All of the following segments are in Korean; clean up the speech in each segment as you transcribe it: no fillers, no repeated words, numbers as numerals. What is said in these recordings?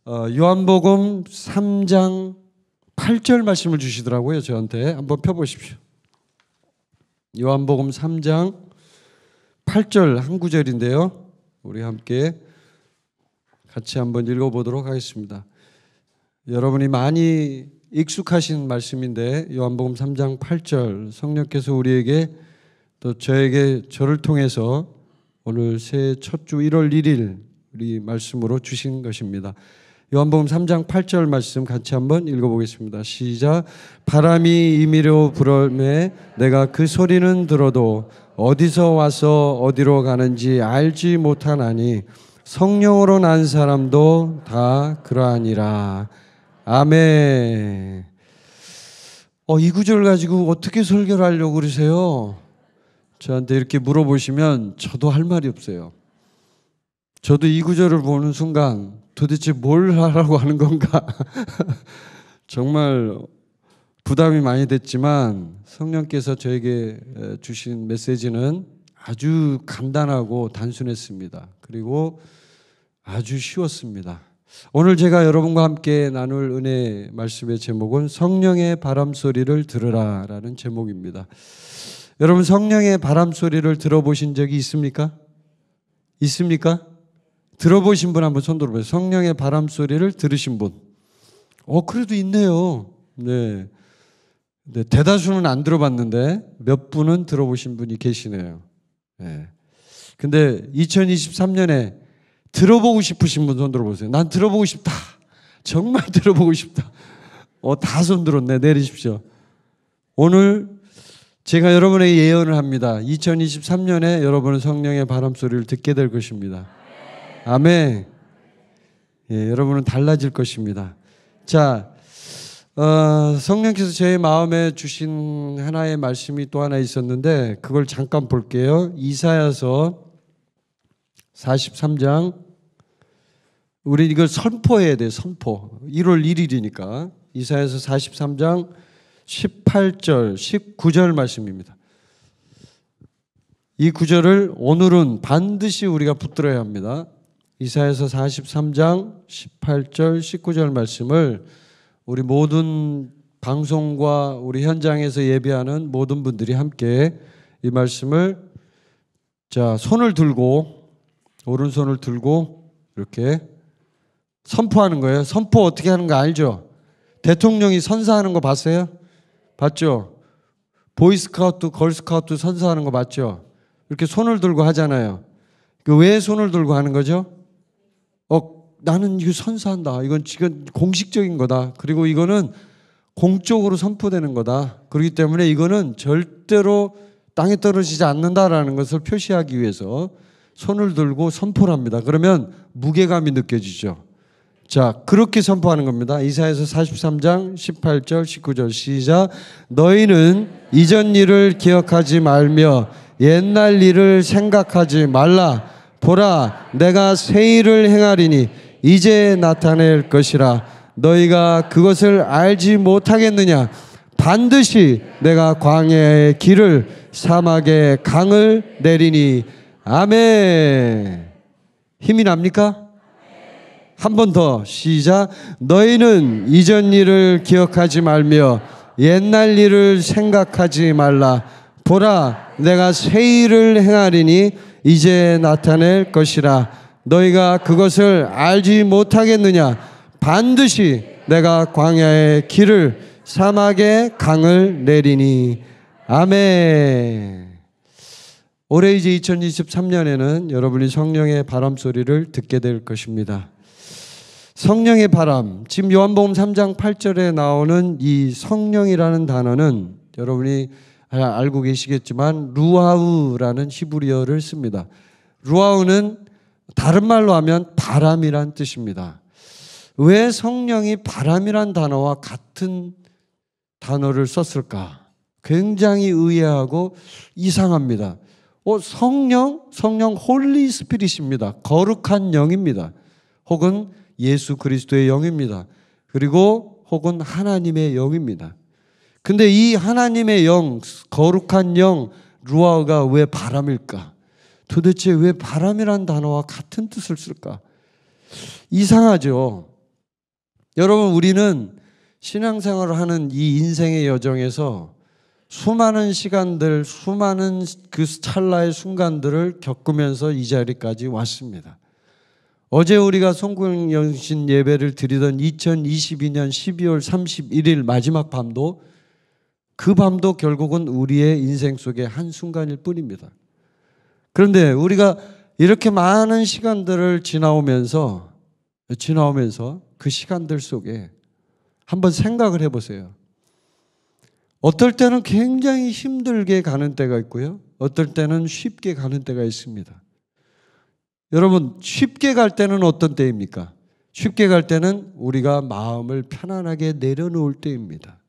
요한복음 3장 8절 말씀을 주시더라고요. 저한테 한번 펴보십시오. 요한복음 3장 8절 한 구절인데요. 우리 함께 같이 한번 읽어보도록 하겠습니다. 여러분이 많이 익숙하신 말씀인데 요한복음 3장 8절 성령께서 우리에게 또 저를 통해서 오늘 새해 첫 주 1월 1일 우리 말씀으로 주신 것입니다. 요한복음 3장 8절 말씀 같이 한번 읽어보겠습니다. 시작. 바람이 임의로 불어매 내가 그 소리는 들어도 어디서 와서 어디로 가는지 알지 못하나니 성령으로 난 사람도 다 그러하니라. 아멘. 이 구절 가지고 어떻게 설교를 하려고 그러세요? 저한테 이렇게 물어보시면 저도 할 말이 없어요. 저도 이 구절을 보는 순간 도대체 뭘 하라고 하는 건가? 정말 부담이 많이 됐지만 성령께서 저에게 주신 메시지는 아주 간단하고 단순했습니다. 그리고 아주 쉬웠습니다. 오늘 제가 여러분과 함께 나눌 은혜 말씀의 제목은 성령의 바람소리를 들으라 라는 제목입니다. 여러분 성령의 바람소리를 들어보신 적이 있습니까? 있습니까? 들어보신 분 한번 손 들어보세요. 성령의 바람소리를 들으신 분. 그래도 있네요. 네. 대다수는 안 들어봤는데 몇 분은 들어보신 분이 계시네요. 네. 근데 2023년에 들어보고 싶으신 분 손 들어보세요. 난 들어보고 싶다. 정말 들어보고 싶다. 다 손 들었네. 내리십시오. 오늘 제가 여러분에게 예언을 합니다. 2023년에 여러분은 성령의 바람소리를 듣게 될 것입니다. 아멘. 예, 여러분은 달라질 것입니다. 자, 성령께서 제 마음에 주신 하나의 말씀이 또 하나 있었는데 그걸 잠깐 볼게요. 이사야서 43장. 우리 이걸 선포해야 돼요. 선포. 1월 1일이니까. 이사야서 43장 18절, 19절 말씀입니다. 이 구절을 오늘은 반드시 우리가 붙들어야 합니다. 이사야서 43장 18절 19절 말씀을 우리 모든 방송과 우리 현장에서 예배하는 모든 분들이 함께 이 말씀을 손을 들고 오른손을 들고 이렇게 선포하는 거예요. 선포 어떻게 하는 거 알죠? 대통령이 선사하는 거 봤어요? 봤죠? 보이스카우트, 걸스카우트 선사하는 거 봤죠? 이렇게 손을 들고 하잖아요. 왜 손을 들고 하는 거죠? 나는 이거 선사한다. 이건 지금 공식적인 거다. 그리고 이거는 공적으로 선포되는 거다. 그렇기 때문에 이거는 절대로 땅에 떨어지지 않는다라는 것을 표시하기 위해서 손을 들고 선포를 합니다. 그러면 무게감이 느껴지죠. 자, 그렇게 선포하는 겁니다. 이사야서 43장 18절 19절 시작. 너희는 이전 일을 기억하지 말며 옛날 일을 생각하지 말라. 보라, 내가 새 일을 행하리니 이제 나타낼 것이라. 너희가 그것을 알지 못하겠느냐? 반드시 내가 광야의 길을 사막의 강을 내리니. 아멘. 힘이 납니까? 한 번 더 시작. 너희는 이전 일을 기억하지 말며 옛날 일을 생각하지 말라. 보라, 내가 새 일을 행하리니 이제 나타낼 것이라. 너희가 그것을 알지 못하겠느냐? 반드시 내가 광야의 길을 사막의 강을 내리니. 아멘. 올해 이제 2023년에는 여러분이 성령의 바람소리를 듣게 될 것입니다. 성령의 바람, 지금 요한복음 3장 8절에 나오는 이 성령이라는 단어는 여러분이 알고 계시겠지만 루아우라는 히브리어를 씁니다. 루아우는 다른 말로 하면 바람이란 뜻입니다. 왜 성령이 바람이란 단어와 같은 단어를 썼을까? 굉장히 의아하고 이상합니다. 성령 홀리 스피릿입니다. 거룩한 영입니다. 혹은 예수 그리스도의 영입니다. 그리고 혹은 하나님의 영입니다. 근데 이 하나님의 영, 거룩한 영 루아가 왜 바람일까? 도대체 왜 바람이란 단어와 같은 뜻을 쓸까? 이상하죠. 여러분, 우리는 신앙생활을 하는 이 인생의 여정에서 수많은 시간들, 수많은 그 찰나의 순간들을 겪으면서 이 자리까지 왔습니다. 어제 우리가 송구영신 예배를 드리던 2022년 12월 31일 마지막 밤도, 그 밤도 결국은 우리의 인생 속의 한순간일 뿐입니다. 그런데 우리가 이렇게 많은 시간들을 지나오면서 그 시간들 속에 한번 생각을 해보세요. 어떨 때는 굉장히 힘들게 가는 때가 있고요, 어떨 때는 쉽게 가는 때가 있습니다. 여러분, 쉽게 갈 때는 어떤 때입니까? 쉽게 갈 때는 우리가 마음을 편안하게 내려놓을 때입니다.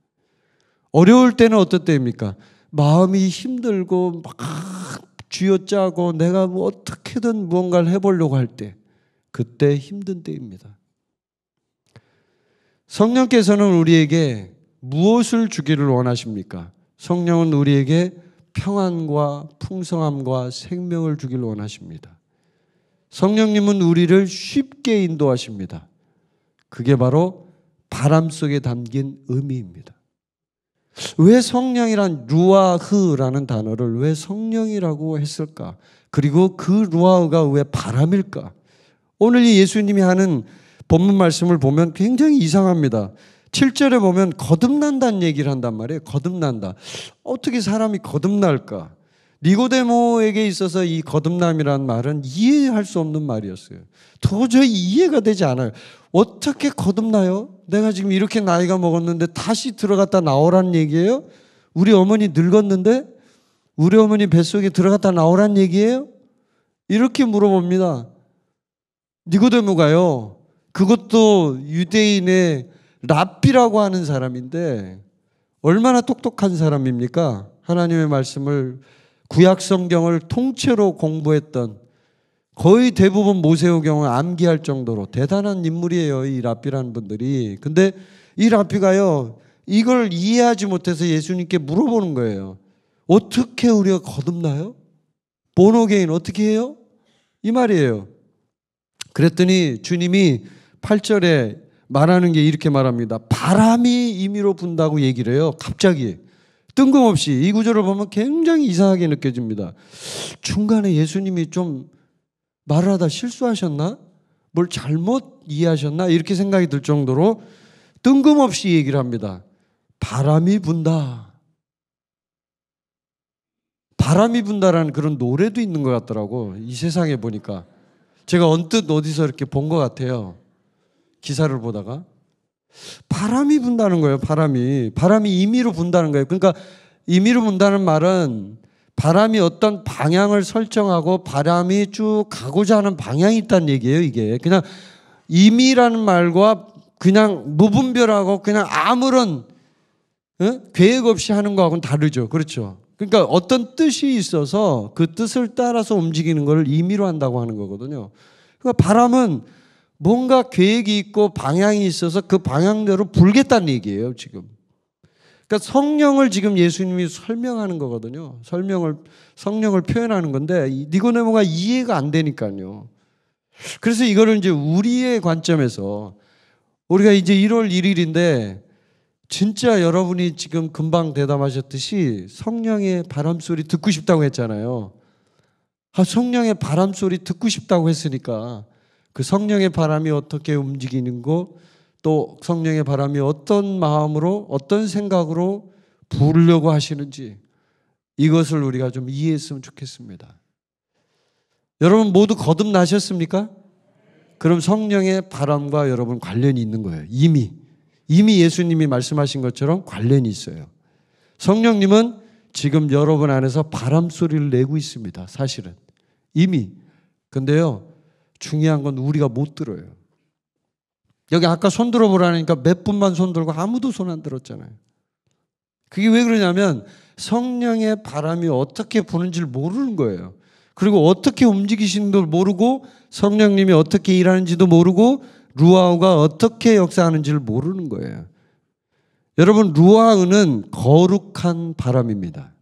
어려울 때는 어떤 때입니까? 마음이 힘들고 막 쥐어짜고 내가 뭐 어떻게든 무언가를 해보려고 할 때, 그때 힘든 때입니다. 성령께서는 우리에게 무엇을 주기를 원하십니까? 성령은 우리에게 평안과 풍성함과 생명을 주기를 원하십니다. 성령님은 우리를 쉽게 인도하십니다. 그게 바로 바람 속에 담긴 의미입니다. 왜 성령이란 루아흐라는 단어를 왜 성령이라고 했을까? 그리고 그 루아흐가 왜 바람일까? 오늘 이 예수님이 하는 본문 말씀을 보면 굉장히 이상합니다. 7절에 보면 거듭난다는 얘기를 한단 말이에요. 거듭난다. 어떻게 사람이 거듭날까? 니고데모에게 있어서 이 거듭남이라는 말은 이해할 수 없는 말이었어요. 도저히 이해가 되지 않아요. 어떻게 거듭나요? 내가 지금 이렇게 나이가 먹었는데 다시 들어갔다 나오라는 얘기예요? 우리 어머니 늙었는데 우리 어머니 뱃속에 들어갔다 나오라는 얘기예요? 이렇게 물어봅니다. 니고데모가요, 그것도 유대인의 랍비라고 하는 사람인데 얼마나 똑똑한 사람입니까? 하나님의 말씀을, 구약 성경을 통째로 공부했던, 거의 대부분 모세오경을 암기할 정도로 대단한 인물이에요, 이 랍비라는 분들이. 근데 이 랍비가요, 이걸 이해하지 못해서 예수님께 물어보는 거예요. 어떻게 우리가 거듭나요? 본어게인 어떻게 해요? 이 말이에요. 그랬더니 주님이 8절에 말하는 게 이렇게 말합니다. 바람이 임의로 분다고 얘기를 해요. 갑자기 뜬금없이. 이 구절을 보면 굉장히 이상하게 느껴집니다. 중간에 예수님이 좀 말을 하다 실수하셨나? 뭘 잘못 이해하셨나? 이렇게 생각이 들 정도로 뜬금없이 얘기를 합니다. 바람이 분다. 바람이 분다라는 그런 노래도 있는 것 같더라고, 이 세상에 보니까. 제가 언뜻 어디서 이렇게 본 것 같아요, 기사를 보다가. 바람이 분다는 거예요. 바람이 임의로 분다는 거예요. 그러니까 임의로 분다는 말은 바람이 어떤 방향을 설정하고 바람이 쭉 가고자 하는 방향이 있다는 얘기예요. 이게 그냥 임의라는 말과 그냥 무분별하고 그냥 아무런 계획 없이 하는 거하고는 다르죠. 그렇죠. 그러니까 어떤 뜻이 있어서 그 뜻을 따라서 움직이는 걸 임의로 한다고 하는 거거든요. 그러니까 바람은 뭔가 계획이 있고 방향이 있어서 그 방향대로 불겠다는 얘기예요, 지금. 그러니까 성령을 지금 예수님이 설명하는 거거든요. 성령을 표현하는 건데 니고데모가 이해가 안 되니까요. 그래서 이거를 이제 우리의 관점에서, 우리가 이제 1월 1일인데 진짜 여러분이 지금 금방 대담하셨듯이 성령의 바람소리 듣고 싶다고 했잖아요. 성령의 바람소리 듣고 싶다고 했으니까 그 성령의 바람이 어떻게 움직이는 거, 또 성령의 바람이 어떤 마음으로 어떤 생각으로 부으려고 하시는지, 이것을 우리가 좀 이해했으면 좋겠습니다. 여러분 모두 거듭나셨습니까? 그럼 성령의 바람과 여러분 관련이 있는 거예요. 이미 예수님이 말씀하신 것처럼 관련이 있어요. 성령님은 지금 여러분 안에서 바람 소리를 내고 있습니다. 사실은 이미. 근데요, 중요한 건 우리가 못 들어요. 여기 아까 손 들어보라니까 몇 분만 손 들고 아무도 손 안 들었잖아요. 그게 왜 그러냐면 성령의 바람이 어떻게 부는지를 모르는 거예요. 그리고 어떻게 움직이시는지도 모르고 성령님이 어떻게 일하는지도 모르고 루아흐가 어떻게 역사하는지를 모르는 거예요. 여러분, 루아흐는 거룩한 바람입니다.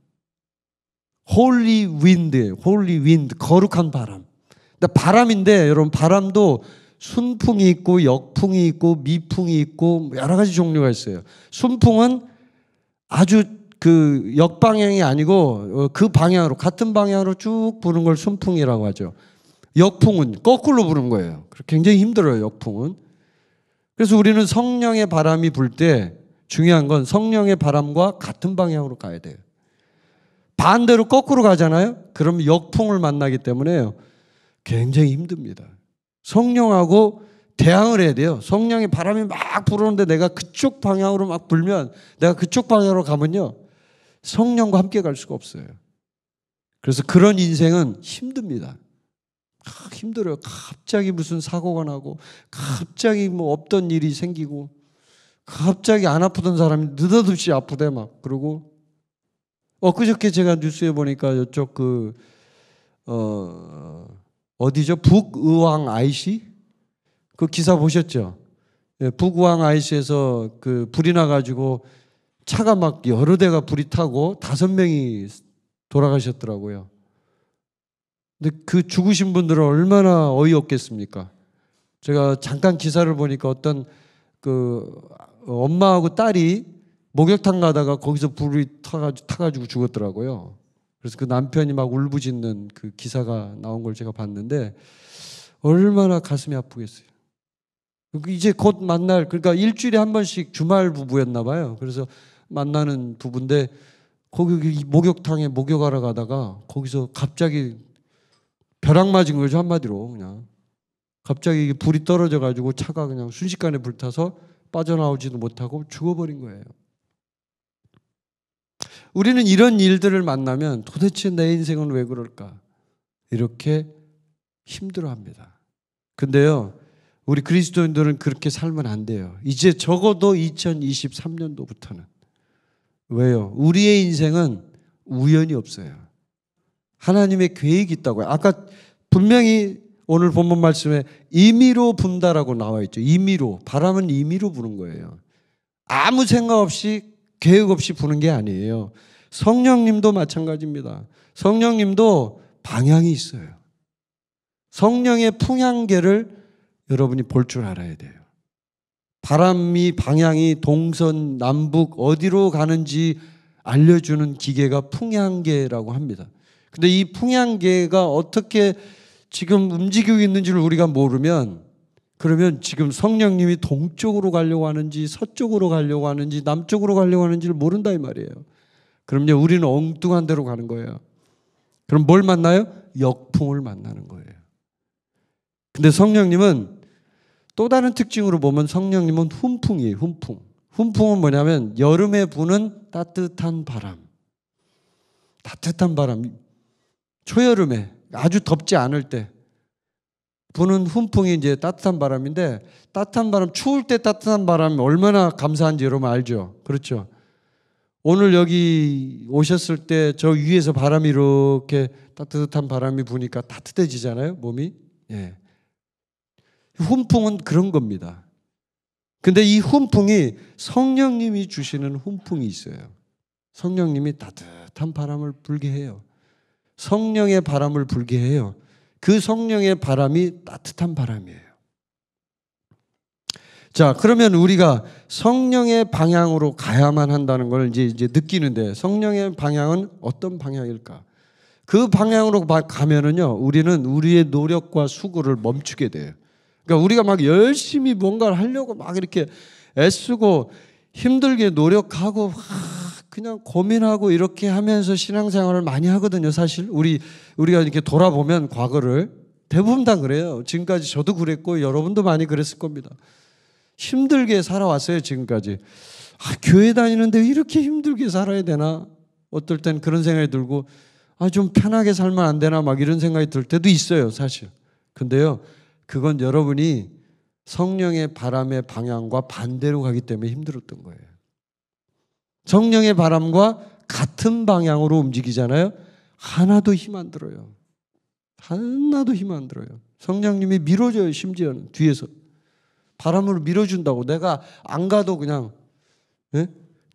홀리 윈드, 거룩한 바람. 바람인데 여러분, 바람도 순풍이 있고 역풍이 있고 미풍이 있고 여러 가지 종류가 있어요. 순풍은 아주 그 역방향이 아니고 그 방향으로 같은 방향으로 쭉 부는 걸 순풍이라고 하죠. 역풍은 거꾸로 부는 거예요. 굉장히 힘들어요, 역풍은. 그래서 우리는 성령의 바람이 불 때 중요한 건 성령의 바람과 같은 방향으로 가야 돼요. 반대로 거꾸로 가잖아요. 그럼 역풍을 만나기 때문에 굉장히 힘듭니다. 성령하고 대항을 해야 돼요. 성령의 바람이 막 불어오는데 내가 그쪽 방향으로 막 불면 내가 그쪽 방향으로 가면요. 성령과 함께 갈 수가 없어요. 그래서 그런 인생은 힘듭니다. 힘들어요. 갑자기 무슨 사고가 나고 갑자기 뭐 없던 일이 생기고 갑자기 안 아프던 사람이 느닷없이 아프대 막 그러고 엊그저께 제가 뉴스에 보니까 이쪽 어디죠? 북의왕 IC? 그 기사 보셨죠? 예, 북의왕 IC에서 그 불이 나가지고 차가 막 여러 대가 불이 타고 5명이 돌아가셨더라고요. 근데 그 죽으신 분들은 얼마나 어이없겠습니까? 제가 잠깐 기사를 보니까 어떤 그 엄마하고 딸이 목욕탕 가다가 거기서 불이 타가지고 죽었더라고요. 그래서 그 남편이 막 울부짖는 그 기사가 나온 걸 제가 봤는데 얼마나 가슴이 아프겠어요. 이제 곧 만날, 그러니까 일주일에 한 번씩 주말 부부였나 봐요. 그래서 만나는 부부인데 거기 목욕탕에 목욕하러 가다가 거기서 갑자기 벼락 맞은 거죠, 한마디로. 그냥 갑자기 불이 떨어져 가지고 차가 그냥 순식간에 불타서 빠져나오지도 못하고 죽어버린 거예요. 우리는 이런 일들을 만나면 도대체 내 인생은 왜 그럴까? 이렇게 힘들어합니다. 근데요, 우리 그리스도인들은 그렇게 살면 안 돼요. 이제 적어도 2023년도부터는. 왜요? 우리의 인생은 우연이 없어요. 하나님의 계획이 있다고요. 아까 분명히 오늘 본문 말씀에 임의로 분다라고 나와 있죠. 임의로. 바람은 임의로 부는 거예요. 아무 생각 없이 계획 없이 부는 게 아니에요. 성령님도 마찬가지입니다. 성령님도 방향이 있어요. 성령의 풍향계를 여러분이 볼 줄 알아야 돼요. 바람이 방향이 동선, 남북 어디로 가는지 알려주는 기계가 풍향계라고 합니다. 근데 이 풍향계가 어떻게 지금 움직이고 있는지를 우리가 모르면 그러면 지금 성령님이 동쪽으로 가려고 하는지 서쪽으로 가려고 하는지 남쪽으로 가려고 하는지를 모른다 이 말이에요. 그럼요, 우리는 엉뚱한 데로 가는 거예요. 그럼 뭘 만나요? 역풍을 만나는 거예요. 근데 성령님은 또 다른 특징으로 보면 성령님은 훈풍이에요. 훈풍. 훈풍은 뭐냐면 여름에 부는 따뜻한 바람. 따뜻한 바람. 초여름에 아주 덥지 않을 때 부는 훈풍이 이제 따뜻한 바람인데, 따뜻한 바람, 추울 때 따뜻한 바람이 얼마나 감사한지 여러분 알죠? 그렇죠? 오늘 여기 오셨을 때 저 위에서 바람이 이렇게 따뜻한 바람이 부니까 따뜻해지잖아요, 몸이. 예. 훈풍은 그런 겁니다. 근데 이 훈풍이 성령님이 주시는 훈풍이 있어요. 성령님이 따뜻한 바람을 불게 해요. 성령의 바람을 불게 해요. 그 성령의 바람이 따뜻한 바람이에요. 자, 그러면 우리가 성령의 방향으로 가야만 한다는 걸 이제 느끼는데, 성령의 방향은 어떤 방향일까? 그 방향으로 가면은요, 우리는 우리의 노력과 수고를 멈추게 돼요. 그러니까 우리가 막 열심히 뭔가를 하려고 막 이렇게 애쓰고 힘들게 노력하고 그냥 고민하고 이렇게 하면서 신앙생활을 많이 하거든요. 사실 우리가 이렇게 돌아보면 과거를 대부분 다 그래요. 지금까지 저도 그랬고 여러분도 많이 그랬을 겁니다. 힘들게 살아왔어요, 지금까지. 교회 다니는데 왜 이렇게 힘들게 살아야 되나? 어떨 땐 그런 생각이 들고 좀 편하게 살면 안 되나? 막 이런 생각이 들 때도 있어요, 사실. 근데요, 그건 여러분이 성령의 바람의 방향과 반대로 가기 때문에 힘들었던 거예요. 성령의 바람과 같은 방향으로 움직이잖아요. 하나도 힘 안 들어요. 하나도 힘 안 들어요. 성령님이 밀어줘요. 심지어는 뒤에서 바람으로 밀어준다고. 내가 안 가도 그냥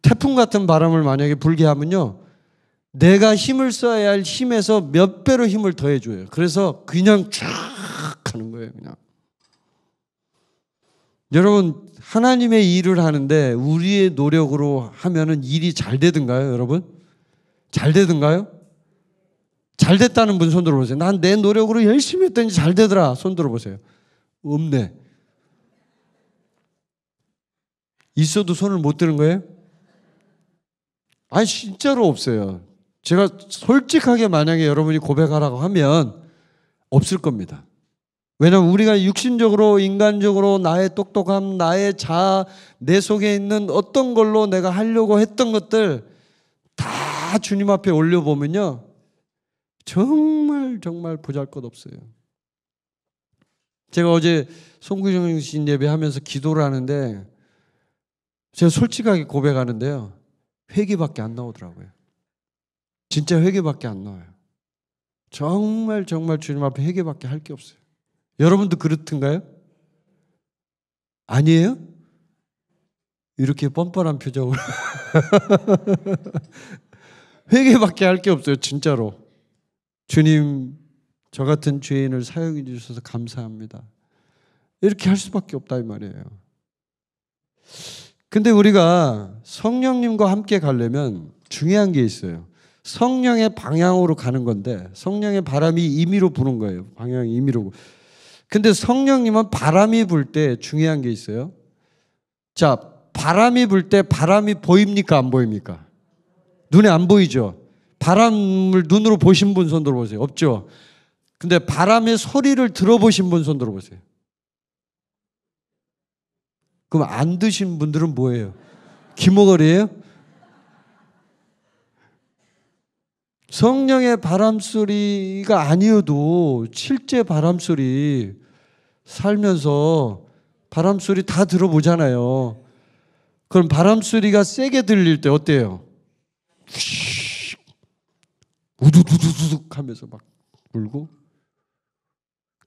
태풍 같은 바람을 만약에 불게 하면요, 내가 힘을 써야 할 힘에서 몇 배로 힘을 더해줘요. 그래서 그냥 쫙 가는 거예요. 그냥 여러분, 하나님의 일을 하는데 우리의 노력으로 하면은 일이 잘 되든가요, 여러분? 잘 되든가요? 잘 됐다는 분 손 들어보세요. 난 내 노력으로 열심히 했더니 잘 되더라. 손 들어보세요. 없네. 있어도 손을 못 드는 거예요? 아니, 진짜로 없어요. 제가 솔직하게 만약에 여러분이 고백하라고 하면 없을 겁니다. 왜냐하면 우리가 육신적으로, 인간적으로 나의 똑똑함, 나의 자아, 내 속에 있는 어떤 걸로 내가 하려고 했던 것들 다 주님 앞에 올려보면요, 정말 보잘것없어요. 제가 어제 송구정신 예배하면서 기도를 하는데 제가 솔직하게 고백하는데요, 회개밖에 안 나오더라고요. 진짜 회개밖에 안 나와요. 정말 주님 앞에 회개밖에 할 게 없어요. 여러분도 그렇던가요? 아니에요? 이렇게 뻔뻔한 표정으로 회개밖에 할 게 없어요. 진짜로. 주님, 저 같은 죄인을 사용해 주셔서 감사합니다. 이렇게 할 수밖에 없다 이 말이에요. 근데 우리가 성령님과 함께 가려면 중요한 게 있어요. 성령의 방향으로 가는 건데, 성령의 바람이 임의로 부는 거예요. 방향이 임의로. 근데 성령님은 바람이 불 때 중요한 게 있어요. 자, 바람이 불 때 바람이 보입니까? 안 보입니까? 눈에 안 보이죠? 바람을 눈으로 보신 분 손 들어보세요. 없죠? 근데 바람의 소리를 들어보신 분 손 들어보세요. 그럼 안 드신 분들은 뭐예요? 기모거리예요? 성령의 바람소리가 아니어도 실제 바람소리 살면서 바람소리 다 들어보잖아요. 그럼 바람소리가 세게 들릴 때 어때요? 우두두두둑 하면서 막 불고,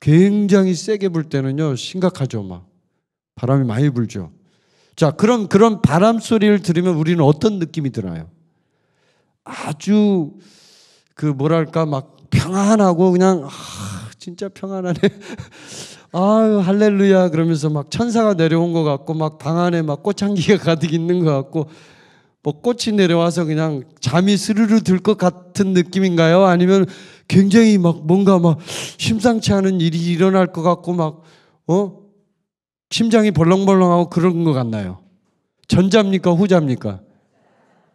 굉장히 세게 불 때는요 심각하죠. 막 바람이 많이 불죠. 자, 그런 바람 소리를 들으면 우리는 어떤 느낌이 드나요? 아주 뭐랄까 막 평안하고 그냥 진짜 평안하네. 아유 할렐루야 그러면서 막 천사가 내려온 것 같고, 막 방 안에 막 꽃향기가 가득 있는 것 같고, 뭐 꽃이 내려와서 그냥 잠이 스르르 들 것 같은 느낌인가요? 아니면 굉장히 막 뭔가 막 심상치 않은 일이 일어날 것 같고 막 심장이 벌렁벌렁하고 그런 것 같나요? 전자입니까? 후자입니까?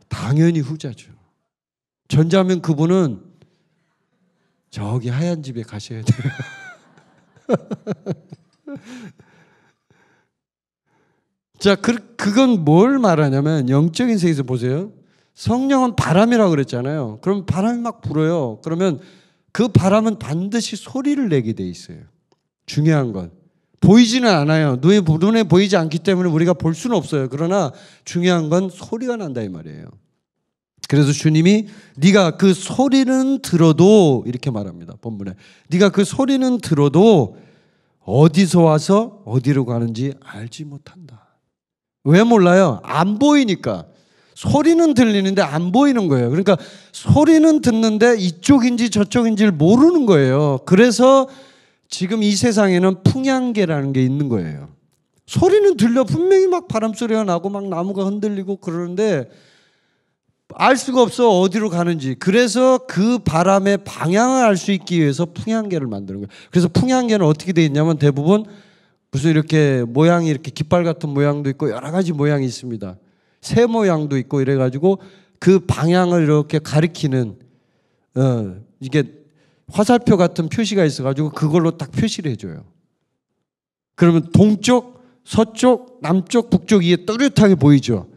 당연히 후자죠. 전자면 그분은 저기 하얀 집에 가셔야 돼요. 자, 그건 뭘 말하냐면, 영적인 세계에서 보세요. 성령은 바람이라고 그랬잖아요. 그럼 바람이 막 불어요. 그러면 그 바람은 반드시 소리를 내게 돼 있어요. 중요한 건 보이지는 않아요. 눈에 보이지 않기 때문에 우리가 볼 수는 없어요. 그러나 중요한 건 소리가 난다 이 말이에요. 그래서 주님이 네가 그 소리는 들어도, 이렇게 말합니다. 본문에 네가 그 소리는 들어도 어디서 와서 어디로 가는지 알지 못한다. 왜 몰라요? 안 보이니까. 소리는 들리는데 안 보이는 거예요. 그러니까 소리는 듣는데 이쪽인지 저쪽인지를 모르는 거예요. 그래서 지금 이 세상에는 풍향계라는 게 있는 거예요. 소리는 들려. 분명히 막 바람소리가 나고 막 나무가 흔들리고 그러는데 알 수가 없어, 어디로 가는지. 그래서 그 바람의 방향을 알 수 있기 위해서 풍향계를 만드는 거예요. 그래서 풍향계는 어떻게 되어 있냐면 대부분 무슨 이렇게 모양이 이렇게 깃발 같은 모양도 있고 여러 가지 모양이 있습니다. 새 모양도 있고 이래가지고 그 방향을 이렇게 가리키는 이게 화살표 같은 표시가 있어가지고 그걸로 딱 표시를 해줘요. 그러면 동쪽, 서쪽, 남쪽, 북쪽 이게 뚜렷하게 보이죠.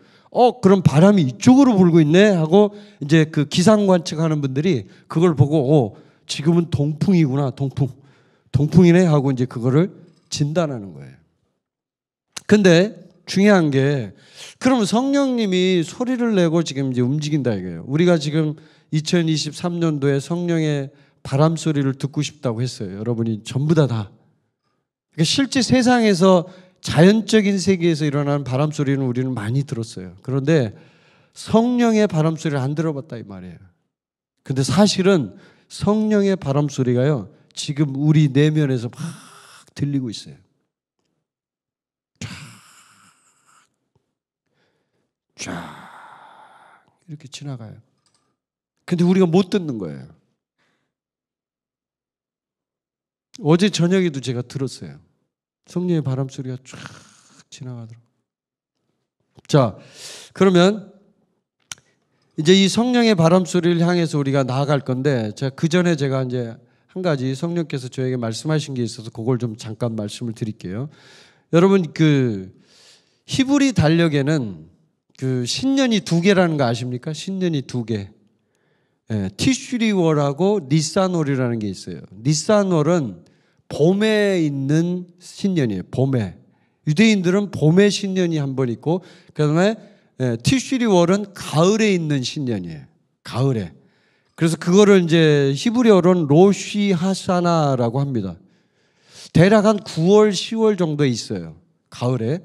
그럼 바람이 이쪽으로 불고 있네 하고 이제 그 기상 관측하는 분들이 그걸 보고 지금은 동풍이구나, 동풍이네 하고 이제 그거를 진단하는 거예요. 근데 중요한 게, 그러면 성령님이 소리를 내고 지금 이제 움직인다 이거예요. 우리가 지금 2023년도에 성령의 바람 소리를 듣고 싶다고 했어요. 여러분이 전부 다. 그러니까 실제 세상에서 자연적인 세계에서 일어나는 바람 소리는 우리는 많이 들었어요. 그런데 성령의 바람 소리를 안 들어봤다 이 말이에요. 근데 사실은 성령의 바람 소리가요, 지금 우리 내면에서 막 들리고 있어요. 쫙 쫙 이렇게 지나가요. 근데 우리가 못 듣는 거예요. 어제 저녁에도 제가 들었어요. 성령의 바람소리가 쫙 지나가더라고요. 자, 그러면 이제 이 성령의 바람소리를 향해서 우리가 나아갈 건데, 제가 그 전에 제가 이제 한 가지 성령께서 저에게 말씀하신 게 있어서 그걸 좀 잠깐 말씀을 드릴게요. 여러분, 그 히브리 달력에는 그 신년이 2개라는 거 아십니까? 신년이 2개. 티슈리월하고 니산월이라는 게 있어요. 니산월은 봄에 있는 신년이에요. 봄에. 유대인들은 봄에 신년이 한 번 있고, 그다음에 티슈리월은 가을에 있는 신년이에요. 가을에. 그래서 그거를 이제 히브리어로는 로시 하사나라고 합니다. 대략 한 9월, 10월 정도에 있어요. 가을에.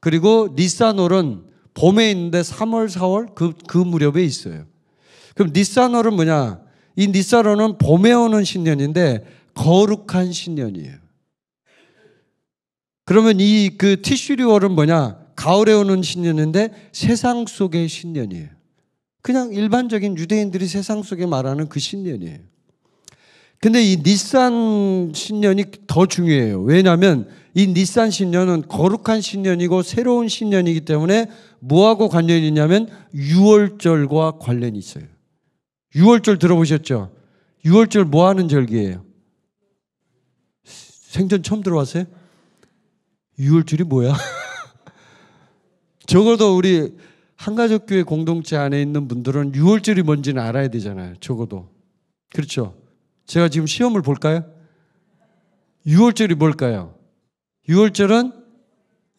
그리고 니산월은 봄에 있는데 3월, 4월 그 무렵에 있어요. 그럼 니산월은 뭐냐? 이 니산월은 봄에 오는 신년인데 거룩한 신년이에요. 그러면 이 그 티슈리월은 뭐냐? 가을에 오는 신년인데 세상 속의 신년이에요. 그냥 일반적인 유대인들이 세상 속에 말하는 그 신년이에요. 근데 이 니산 신년이 더 중요해요. 왜냐하면 이 니산 신년은 거룩한 신년이고 새로운 신년이기 때문에 뭐하고 관련이 있냐면 유월절과 관련이 있어요. 유월절 들어보셨죠? 유월절 뭐 하는 절기예요? 생전 처음 들어봤어요? 유월절이 뭐야? 적어도 우리 한가족교회 공동체 안에 있는 분들은 유월절이 뭔지는 알아야 되잖아요. 적어도. 그렇죠? 제가 지금 시험을 볼까요? 유월절이 뭘까요? 유월절은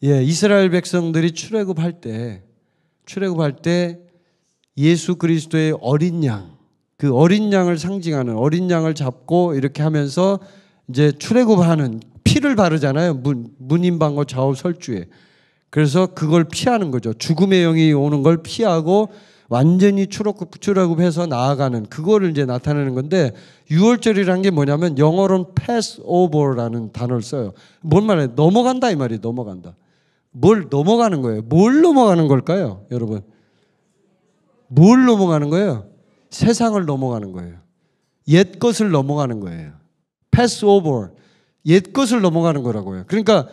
이스라엘 백성들이 출애굽할 때 예수 그리스도의 어린 양, 그 어린 양을 상징하는 어린 양을 잡고 이렇게 하면서 이제 출애굽하는 피를 바르잖아요. 문인방과 좌우 설주에. 그래서 그걸 피하는 거죠. 죽음의 영이 오는 걸 피하고 완전히 출애굽해서 나아가는 그거를 이제 나타내는 건데, 유월절이라는 게 뭐냐면 영어로는 Passover라는 단어를 써요. 뭔 말이에요? 넘어간다 이 말이에요. 넘어간다. 뭘 넘어가는 거예요? 뭘 넘어가는 걸까요, 여러분? 뭘 넘어가는 거예요? 세상을 넘어가는 거예요. 옛 것을 넘어가는 거예요. Passover. 옛 것을 넘어가는 거라고요. 그러니까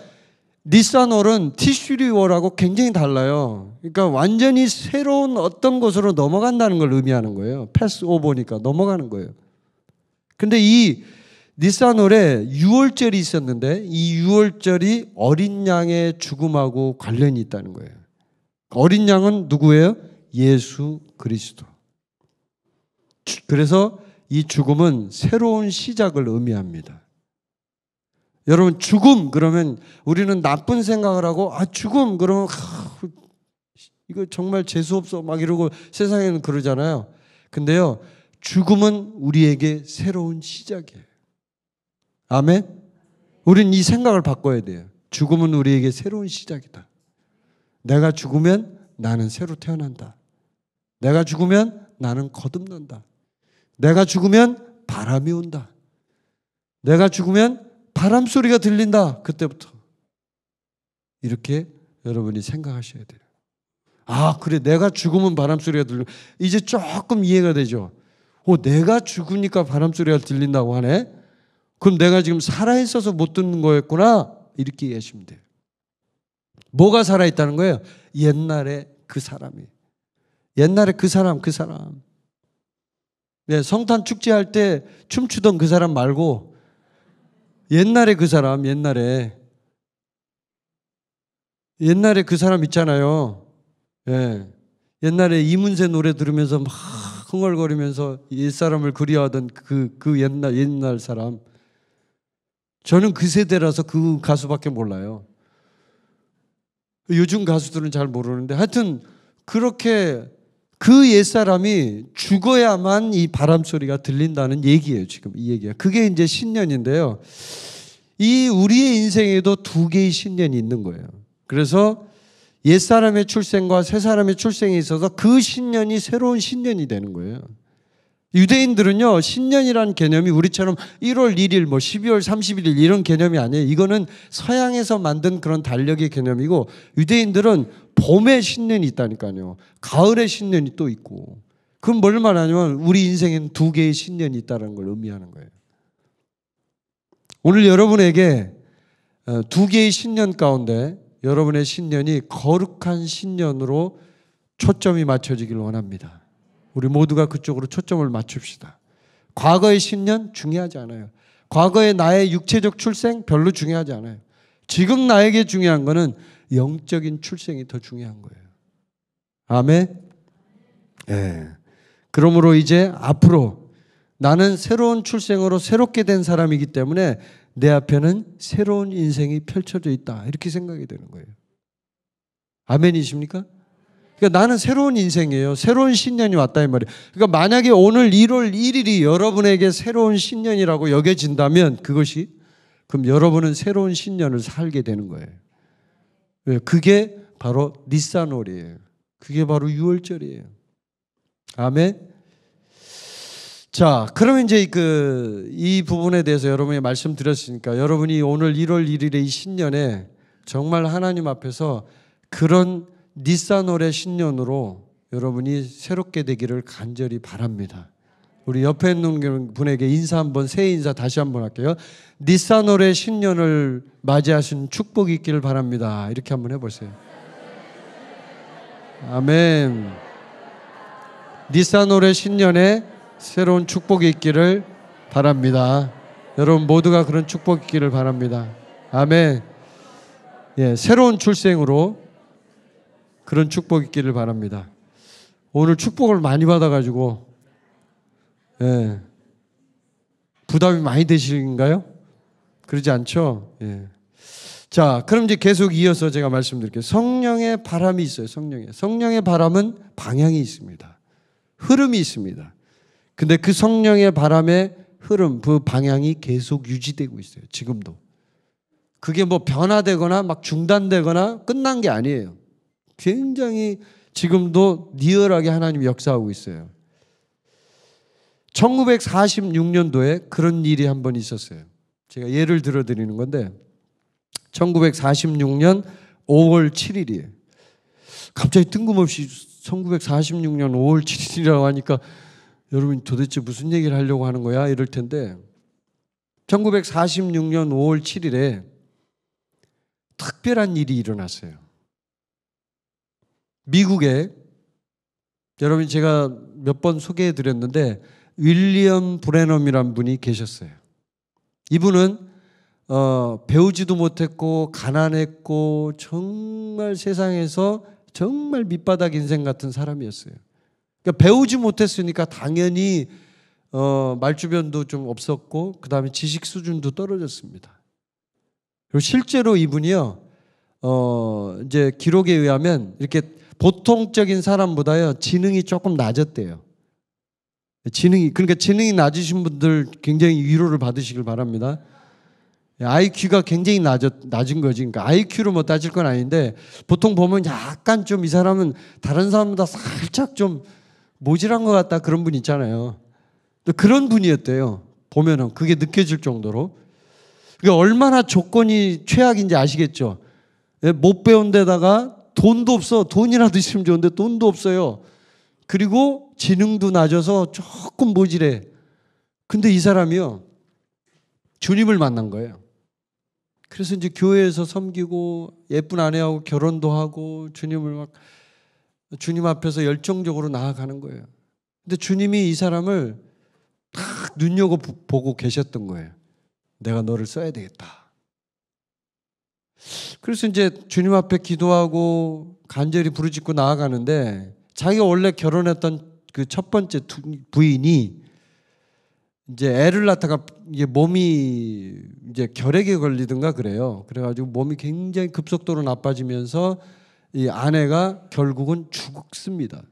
니산월은 티슈리월하고 굉장히 달라요. 그러니까 완전히 새로운 어떤 것으로 넘어간다는 걸 의미하는 거예요. 패스오버니까 넘어가는 거예요. 근데 이 니산월에 유월절이 있었는데 이 유월절이 어린 양의 죽음하고 관련이 있다는 거예요. 어린 양은 누구예요? 예수 그리스도. 그래서 이 죽음은 새로운 시작을 의미합니다. 여러분, 죽음 그러면 우리는 나쁜 생각을 하고, 죽음 그러면 이거 정말 재수없어 막 이러고 세상에는 그러잖아요. 근데요, 죽음은 우리에게 새로운 시작이에요. 아멘? 우리는 이 생각을 바꿔야 돼요. 죽음은 우리에게 새로운 시작이다. 내가 죽으면 나는 새로 태어난다. 내가 죽으면 나는 거듭난다. 내가 죽으면 바람이 온다. 내가 죽으면 바람 소리가 들린다. 그때부터. 이렇게 여러분이 생각하셔야 돼요. 그래. 내가 죽으면 바람 소리가 들려. 이제 조금 이해가 되죠. 내가 죽으니까 바람 소리가 들린다고 하네. 그럼 내가 지금 살아있어서 못 듣는 거였구나. 이렇게 이해하시면 돼요. 뭐가 살아있다는 거예요? 옛날에 그 사람이. 옛날에 그 사람. 성탄 축제할 때 춤추던 그 사람 말고 옛날에 그 사람, 옛날에 그 사람 있잖아요. 옛날에 이문세 노래 들으면서 막 흥얼거리면서 옛사람을 그리워하던 그 옛날 사람. 저는 그 세대라서 그 가수밖에 몰라요. 요즘 가수들은 잘 모르는데 하여튼 그렇게 그 옛사람이 죽어야만 이 바람 소리가 들린다는 얘기예요. 지금 이 얘기가. 그게 이제 신년인데요. 이 우리의 인생에도 2개의 신년이 있는 거예요. 그래서 옛사람의 출생과 새사람의 출생에 있어서 그 신년이 새로운 신년이 되는 거예요. 유대인들은요, 신년이라는 개념이 우리처럼 1월 1일, 12월 31일 이런 개념이 아니에요. 이거는 서양에서 만든 그런 달력의 개념이고, 유대인들은 봄에 신년이 있다니까요. 가을에 신년이 또 있고. 그건 뭘 말하냐면 우리 인생에는 두 개의 신년이 있다는 걸 의미하는 거예요. 오늘 여러분에게 두 개의 신년 가운데 여러분의 신년이 거룩한 신년으로 초점이 맞춰지길 원합니다. 우리 모두가 그쪽으로 초점을 맞춥시다. 과거의 신년 중요하지 않아요. 과거의 나의 육체적 출생 별로 중요하지 않아요. 지금 나에게 중요한 거는 영적인 출생이 더 중요한 거예요. 아멘. 네. 그러므로 이제 앞으로 나는 새로운 출생으로 새롭게 된 사람이기 때문에 내 앞에는 새로운 인생이 펼쳐져 있다. 이렇게 생각이 되는 거예요. 아멘이십니까? 그러니까 나는 새로운 인생이에요. 새로운 신년이 왔다 이 말이에요. 그러니까 만약에 오늘 1월 1일이 여러분에게 새로운 신년이라고 여겨진다면 그럼 여러분은 새로운 신년을 살게 되는 거예요. 그게 바로 니산월이에요. 그게 바로 6월절이에요. 아멘. 자, 그러면 이제 이 부분에 대해서 여러분이 말씀드렸으니까 여러분이 오늘 1월 1일의 이 신년에 정말 하나님 앞에서 그런 니산월의 신년으로 여러분이 새롭게 되기를 간절히 바랍니다. 우리 옆에 있는 분에게 인사 한번, 새해 인사 다시 한번 할게요. 니산월의 신년을 맞이하신 축복이 있기를 바랍니다. 이렇게 한번 해보세요. 아멘. 니산월의 신년에 새로운 축복이 있기를 바랍니다. 여러분 모두가 그런 축복이 있기를 바랍니다. 아멘. 예, 새로운 출생으로 그런 축복이 있기를 바랍니다. 오늘 축복을 많이 받아가지고 예, 부담이 많이 되시는가요? 그러지 않죠? 예. 자, 그럼 이제 계속 이어서 제가 말씀드릴게요. 성령의 바람이 있어요. 성령의 바람은 방향이 있습니다. 흐름이 있습니다. 근데 그 성령의 바람의 흐름, 그 방향이 계속 유지되고 있어요. 지금도. 그게 뭐 변화되거나 막 중단되거나 끝난 게 아니에요. 굉장히 지금도 리얼하게 하나님이 역사하고 있어요. 1946년도에 그런 일이 한 번 있었어요. 제가 예를 들어 드리는 건데 1946년 5월 7일이에요. 갑자기 뜬금없이 1946년 5월 7일이라고 하니까 여러분 도대체 무슨 얘기를 하려고 하는 거야? 이럴 텐데 1946년 5월 7일에 특별한 일이 일어났어요. 미국에 여러분 제가 몇 번 소개해 드렸는데 윌리엄 브래넘이란 분이 계셨어요. 이분은 배우지도 못했고 가난했고 정말 세상에서 정말 밑바닥 인생 같은 사람이었어요. 그러니까 배우지 못했으니까 당연히 말주변도 좀 없었고 그 다음에 지식 수준도 떨어졌습니다. 그리고 실제로 이분이요 이제 기록에 의하면 이렇게 보통적인 사람보다요 지능이 조금 낮았대요. 그러니까 지능이 낮으신 분들 굉장히 위로를 받으시길 바랍니다. IQ가 굉장히 낮은 거지. 그러니까 IQ로 뭐 따질 건 아닌데 보통 보면 약간 좀 이 사람은 다른 사람보다 살짝 좀 모질한 것 같다 그런 분 있잖아요. 그런 분이었대요. 보면은 그게 느껴질 정도로. 그러니까 얼마나 조건이 최악인지 아시겠죠? 못 배운 데다가 돈도 없어. 돈이라도 있으면 좋은데 돈도 없어요. 그리고 지능도 낮아서 조금 모질해. 근데 이 사람이요 주님을 만난 거예요. 그래서 이제 교회에서 섬기고 예쁜 아내하고 결혼도 하고 주님 앞에서 열정적으로 나아가는 거예요. 근데 주님이 이 사람을 딱 눈여겨보고 계셨던 거예요. 내가 너를 써야 되겠다. 그래서 이제 주님 앞에 기도하고 간절히 부르짖고 나아가는데 자기가 원래 결혼했던 그 첫 번째 부인이 이제 애를 낳다가 이게 몸이 이제 결핵에 걸리든가 그래요. 그래가지고 몸이 굉장히 급속도로 나빠지면서 이 아내가 결국은 죽습니다.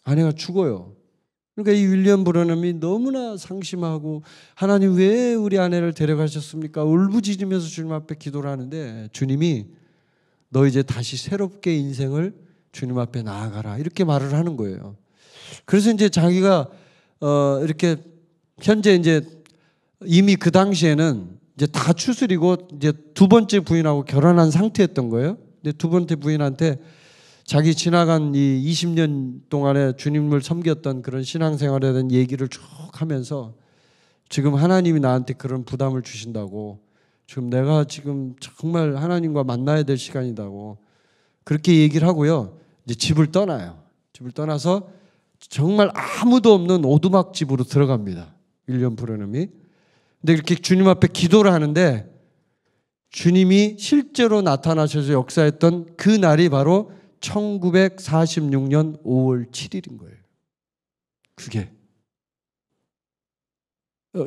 아내가 죽어요. 그러니까 이 윌리엄 브래넘이 너무나 상심하고 하나님 왜 우리 아내를 데려가셨습니까? 울부짖으면서 주님 앞에 기도를 하는데 주님이 너 이제 다시 새롭게 인생을 주님 앞에 나아가라 이렇게 말을 하는 거예요. 그래서 이제 자기가 이렇게 현재 이제 이미 그 당시에는 이제 다 추스리고 이제 두 번째 부인하고 결혼한 상태였던 거예요. 근데 두 번째 부인한테 자기 지나간 이 20년 동안에 주님을 섬겼던 그런 신앙생활에 대한 얘기를 쭉 하면서 지금 하나님이 나한테 그런 부담을 주신다고, 지금 내가 지금 정말 하나님과 만나야 될 시간이라고 그렇게 얘기를 하고요. 이제 집을 떠나요. 집을 떠나서 정말 아무도 없는 오두막집으로 들어갑니다. 윌리엄 브래넘이. 근데 이렇게 주님 앞에 기도를 하는데 주님이 실제로 나타나셔서 역사했던 그 날이 바로 1946년 5월 7일인 거예요. 그게.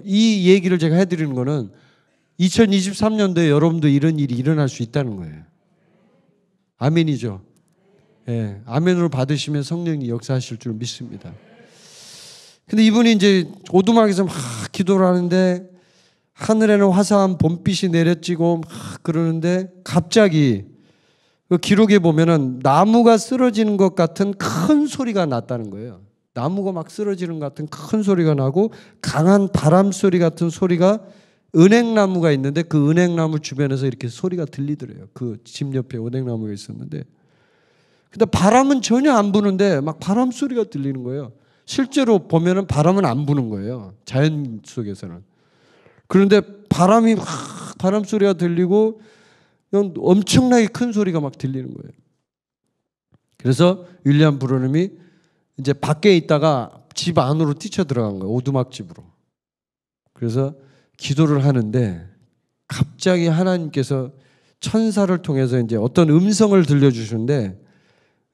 이 얘기를 제가 해드리는 거는 2023년도에 여러분도 이런 일이 일어날 수 있다는 거예요. 아멘이죠. 예, 아멘으로 받으시면 성령이 역사하실 줄 믿습니다. 근데 이분이 이제 오두막에서 막 기도를 하는데 하늘에는 화사한 봄빛이 내려지고 막 그러는데 갑자기 그 기록에 보면은 나무가 쓰러지는 것 같은 큰 소리가 났다는 거예요. 나무가 막 쓰러지는 것 같은 큰 소리가 나고 강한 바람 소리 같은 소리가, 은행나무가 있는데 그 은행나무 주변에서 이렇게 소리가 들리더래요. 그 집 옆에 은행나무가 있었는데, 근데 바람은 전혀 안 부는데 막 바람 소리가 들리는 거예요. 실제로 보면은 바람은 안 부는 거예요. 자연 속에서는. 그런데 바람이 막 바람 소리가 들리고 엄청나게 큰 소리가 막 들리는 거예요. 그래서 윌리엄 브래넘이 이제 밖에 있다가 집 안으로 뛰쳐 들어간 거예요. 오두막 집으로. 그래서 기도를 하는데 갑자기 하나님께서 천사를 통해서 이제 어떤 음성을 들려주시는데,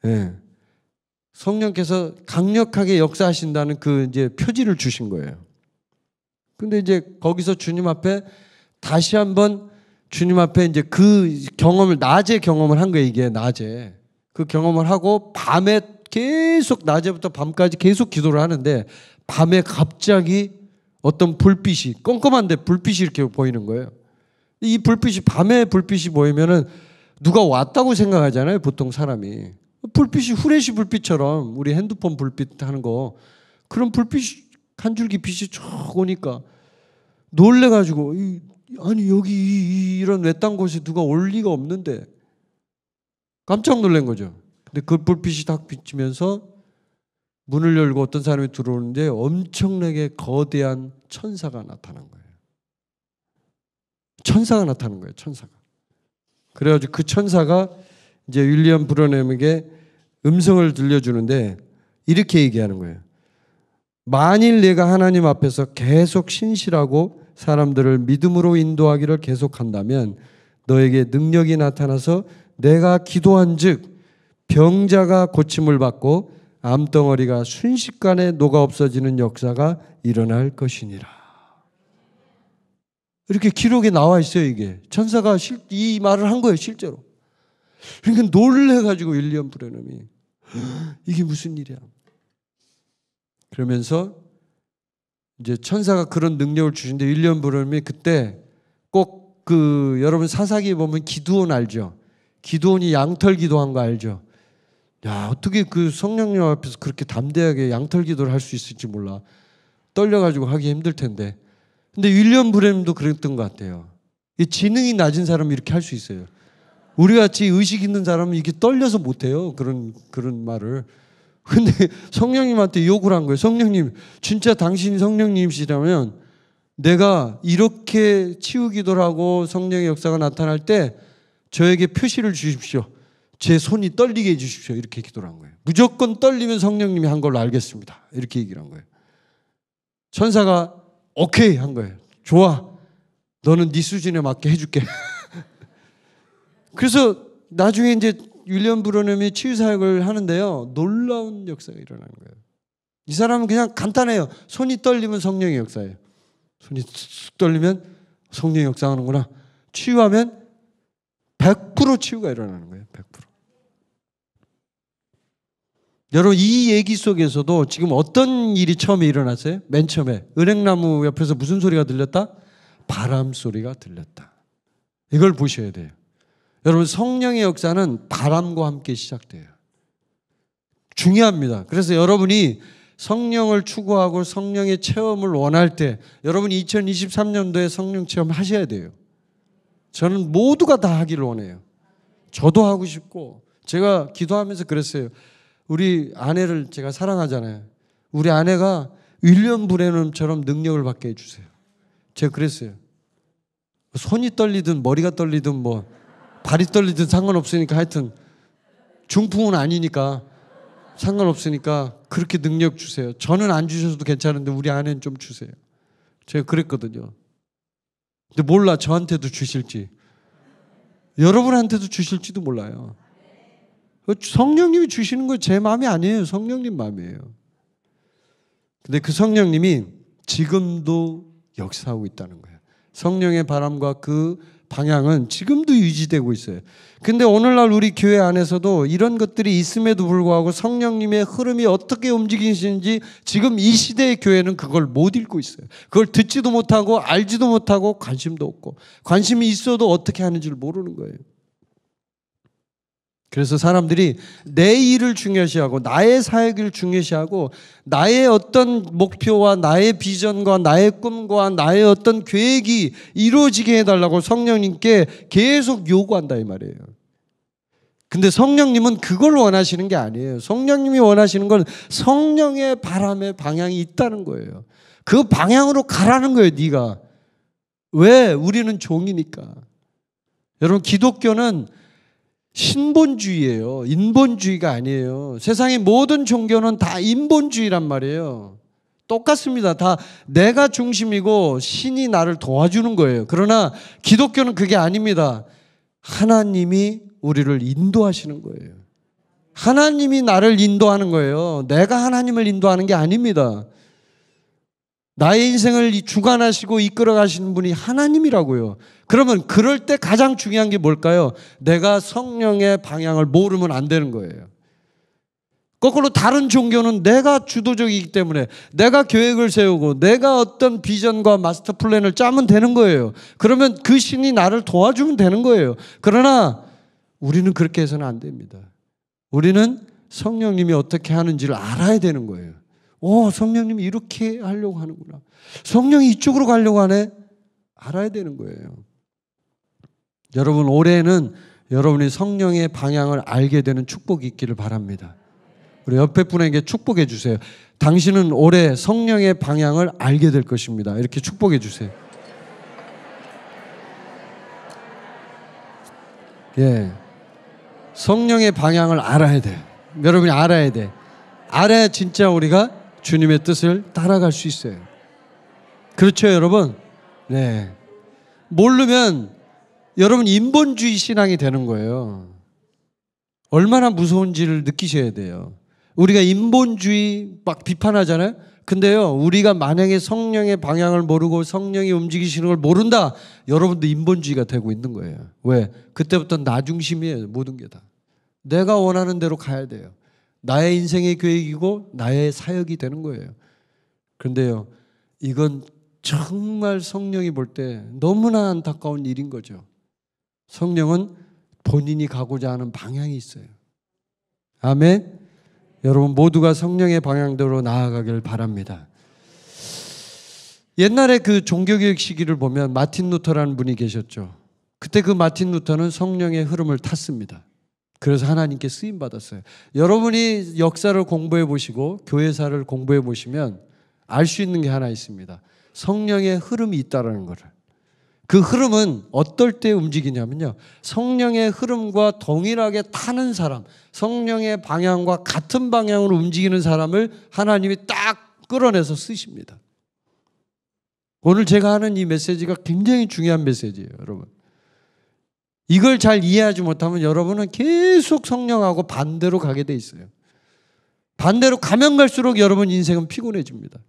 예, 성령께서 강력하게 역사하신다는 그 이제 표지를 주신 거예요. 근데 이제 거기서 주님 앞에 다시 한번 주님 앞에 이제 그 경험을, 낮에 경험을 한 거예요. 이게 낮에 그 경험을 하고 밤에 계속, 낮에부터 밤까지 계속 기도를 하는데 밤에 갑자기 어떤 불빛이, 껌껌한데 불빛이 이렇게 보이는 거예요. 이 불빛이, 밤에 불빛이 보이면은 누가 왔다고 생각하잖아요, 보통 사람이. 불빛이 후레쉬 불빛처럼 우리 핸드폰 불빛 하는 거, 그런 불빛이 한 줄기 빛이 쭉 오니까 놀래가지고, 아니 여기 이런 외딴 곳에 누가 올 리가 없는데 깜짝 놀란 거죠. 근데 그 불빛이 딱 비치면서 문을 열고 어떤 사람이 들어오는데 엄청나게 거대한 천사가 나타난 거예요. 천사가 나타난 거예요. 천사가. 그래가지고 그 천사가 이제 윌리엄 브래넘에게 음성을 들려주는데 이렇게 얘기하는 거예요. 만일 내가 하나님 앞에서 계속 신실하고 사람들을 믿음으로 인도하기를 계속한다면 너에게 능력이 나타나서 내가 기도한 즉 병자가 고침을 받고 암덩어리가 순식간에 녹아 없어지는 역사가 일어날 것이니라. 이렇게 기록에 나와 있어요. 이게 천사가 이 말을 한 거예요. 실제로. 그러니까 놀래가지고 윌리엄 브래넘이 이게 무슨 일이야. 그러면서 이제 천사가 그런 능력을 주신데 윌리엄 브래넘이 그때 꼭 그 여러분 사사기에 보면 기드온 알죠? 기드온이 양털 기도한 거 알죠? 야, 어떻게 그 성령님 앞에서 그렇게 담대하게 양털 기도를 할 수 있을지 몰라. 떨려가지고 하기 힘들 텐데. 근데 윌리엄 브래넘도 그랬던 것 같아요. 이 지능이 낮은 사람이 이렇게 할 수 있어요. 우리 같이 의식 있는 사람은 이게 떨려서 못해요. 그런 말을. 근데 성령님한테 욕을 한 거예요. 성령님, 진짜 당신이 성령님이시라면 내가 이렇게 치유 기도를 하고 성령의 역사가 나타날 때 저에게 표시를 주십시오. 제 손이 떨리게 해주십시오. 이렇게 기도를 한 거예요. 무조건 떨리면 성령님이 한 걸로 알겠습니다. 이렇게 얘기를 한 거예요. 천사가 오케이 한 거예요. 좋아. 너는 네 수준에 맞게 해줄게. 그래서 나중에 이제 윌리엄 브래넘이 치유 사역을 하는데요. 놀라운 역사가 일어나는 거예요. 이 사람은 그냥 간단해요. 손이 떨리면 성령의 역사예요. 손이 쑥 떨리면 성령의 역사하는구나. 치유하면 100% 치유가 일어나는 거예요. 100%. 여러분 이 얘기 속에서도 지금 어떤 일이 처음에 일어났어요? 맨 처음에 은행나무 옆에서 무슨 소리가 들렸다? 바람 소리가 들렸다. 이걸 보셔야 돼요. 여러분 성령의 역사는 바람과 함께 시작돼요. 중요합니다. 그래서 여러분이 성령을 추구하고 성령의 체험을 원할 때 여러분이 2023년도에 성령 체험 하셔야 돼요. 저는 모두가 다 하기를 원해요. 저도 하고 싶고 제가 기도하면서 그랬어요. 우리 아내를 제가 사랑하잖아요. 우리 아내가 윌리엄 브레넌처럼 능력을 받게 해주세요. 제가 그랬어요. 손이 떨리든 머리가 떨리든 뭐 발이 떨리든 상관없으니까 하여튼 중풍은 아니니까 상관없으니까 그렇게 능력 주세요. 저는 안 주셔도 괜찮은데 우리 아내는 좀 주세요. 제가 그랬거든요. 근데 몰라, 저한테도 주실지 여러분한테도 주실지도 몰라요. 성령님이 주시는 거 제 마음이 아니에요. 성령님 마음이에요. 근데 그 성령님이 지금도 역사하고 있다는 거예요. 성령의 바람과 그 방향은 지금도 유지되고 있어요. 근데 오늘날 우리 교회 안에서도 이런 것들이 있음에도 불구하고 성령님의 흐름이 어떻게 움직이시는지 지금 이 시대의 교회는 그걸 못 읽고 있어요. 그걸 듣지도 못하고 알지도 못하고 관심도 없고, 관심이 있어도 어떻게 하는지를 모르는 거예요. 그래서 사람들이 내 일을 중요시하고 나의 사역을 중요시하고 나의 어떤 목표와 나의 비전과 나의 꿈과 나의 어떤 계획이 이루어지게 해달라고 성령님께 계속 요구한다 이 말이에요. 근데 성령님은 그걸 원하시는 게 아니에요. 성령님이 원하시는 건 성령의 바람의 방향이 있다는 거예요. 그 방향으로 가라는 거예요. 네가. 왜? 우리는 종이니까. 여러분, 기독교는 신본주의예요. 인본주의가 아니에요. 세상의 모든 종교는 다 인본주의란 말이에요. 똑같습니다. 다 내가 중심이고 신이 나를 도와주는 거예요. 그러나 기독교는 그게 아닙니다. 하나님이 우리를 인도하시는 거예요. 하나님이 나를 인도하는 거예요. 내가 하나님을 인도하는 게 아닙니다. 나의 인생을 주관하시고 이끌어 가시는 분이 하나님이라고요. 그러면 그럴 때 가장 중요한 게 뭘까요? 내가 성령의 방향을 모르면 안 되는 거예요. 거꾸로 다른 종교는 내가 주도적이기 때문에 내가 계획을 세우고 내가 어떤 비전과 마스터 플랜을 짜면 되는 거예요. 그러면 그 신이 나를 도와주면 되는 거예요. 그러나 우리는 그렇게 해서는 안 됩니다. 우리는 성령님이 어떻게 하는지를 알아야 되는 거예요. 성령님이 이렇게 하려고 하는구나. 성령이 이쪽으로 가려고 하네. 알아야 되는 거예요. 여러분, 올해는 여러분이 성령의 방향을 알게 되는 축복이 있기를 바랍니다. 우리 옆에 분에게 축복해 주세요. 당신은 올해 성령의 방향을 알게 될 것입니다. 이렇게 축복해 주세요. 예, 성령의 방향을 알아야 돼. 여러분이 알아야 돼. 알아야 진짜 우리가 주님의 뜻을 따라갈 수 있어요. 그렇죠, 여러분? 네. 모르면 여러분 인본주의 신앙이 되는 거예요. 얼마나 무서운지를 느끼셔야 돼요. 우리가 인본주의 막 비판하잖아요. 근데요, 우리가 만약에 성령의 방향을 모르고 성령이 움직이시는 걸 모른다, 여러분도 인본주의가 되고 있는 거예요. 왜? 그때부터 나 중심이에요. 모든 게 다. 내가 원하는 대로 가야 돼요. 나의 인생의 계획이고 나의 사역이 되는 거예요. 그런데요, 이건 정말 성령이 볼 때 너무나 안타까운 일인 거죠. 성령은 본인이 가고자 하는 방향이 있어요. 아멘. 여러분 모두가 성령의 방향대로 나아가길 바랍니다. 옛날에 그 종교개혁 시기를 보면 마틴 루터라는 분이 계셨죠. 그때 그 마틴 루터는 성령의 흐름을 탔습니다. 그래서 하나님께 쓰임 받았어요. 여러분이 역사를 공부해 보시고 교회사를 공부해 보시면 알 수 있는 게 하나 있습니다. 성령의 흐름이 있다는 거를. 그 흐름은 어떨 때 움직이냐면요, 성령의 흐름과 동일하게 타는 사람, 성령의 방향과 같은 방향으로 움직이는 사람을 하나님이 딱 끌어내서 쓰십니다. 오늘 제가 하는 이 메시지가 굉장히 중요한 메시지예요, 여러분. 이걸 잘 이해하지 못하면 여러분은 계속 성령하고 반대로 가게 돼 있어요. 반대로 가면 갈수록 여러분 인생은 피곤해집니다.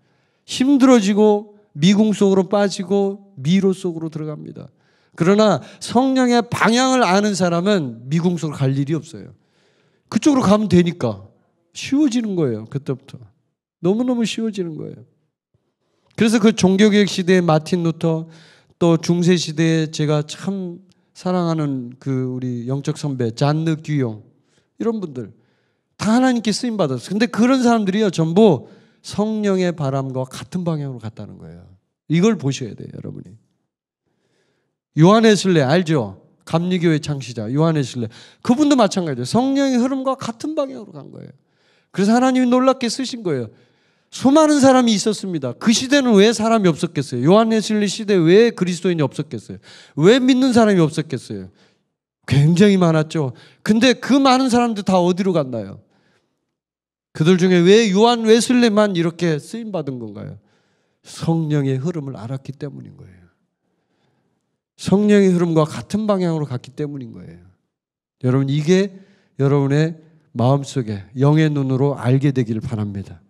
힘들어지고 미궁 속으로 빠지고 미로 속으로 들어갑니다. 그러나 성령의 방향을 아는 사람은 미궁 속으로 갈 일이 없어요. 그쪽으로 가면 되니까 쉬워지는 거예요. 그때부터 너무너무 쉬워지는 거예요. 그래서 그 종교개혁 시대의 마틴 루터, 또 중세 시대에 제가 참 사랑하는 그 우리 영적 선배 잔느 규용, 이런 분들 다 하나님께 쓰임 받았어요. 근데 그런 사람들이요 전부 성령의 바람과 같은 방향으로 갔다는 거예요. 이걸 보셔야 돼요, 여러분이. 요한 웨슬레 알죠? 감리교회 창시자 요한 웨슬리, 그분도 마찬가지예요. 성령의 흐름과 같은 방향으로 간 거예요. 그래서 하나님이 놀랍게 쓰신 거예요. 수많은 사람이 있었습니다. 그 시대는 왜 사람이 없었겠어요? 요한 웨슬리 시대에 왜 그리스도인이 없었겠어요? 왜 믿는 사람이 없었겠어요? 굉장히 많았죠. 근데 그 많은 사람들 다 어디로 갔나요? 그들 중에 왜 요한 웨슬리만 이렇게 쓰임받은 건가요? 성령의 흐름을 알았기 때문인 거예요. 성령의 흐름과 같은 방향으로 갔기 때문인 거예요. 여러분, 이게 여러분의 마음속에 영의 눈으로 알게 되기를 바랍니다.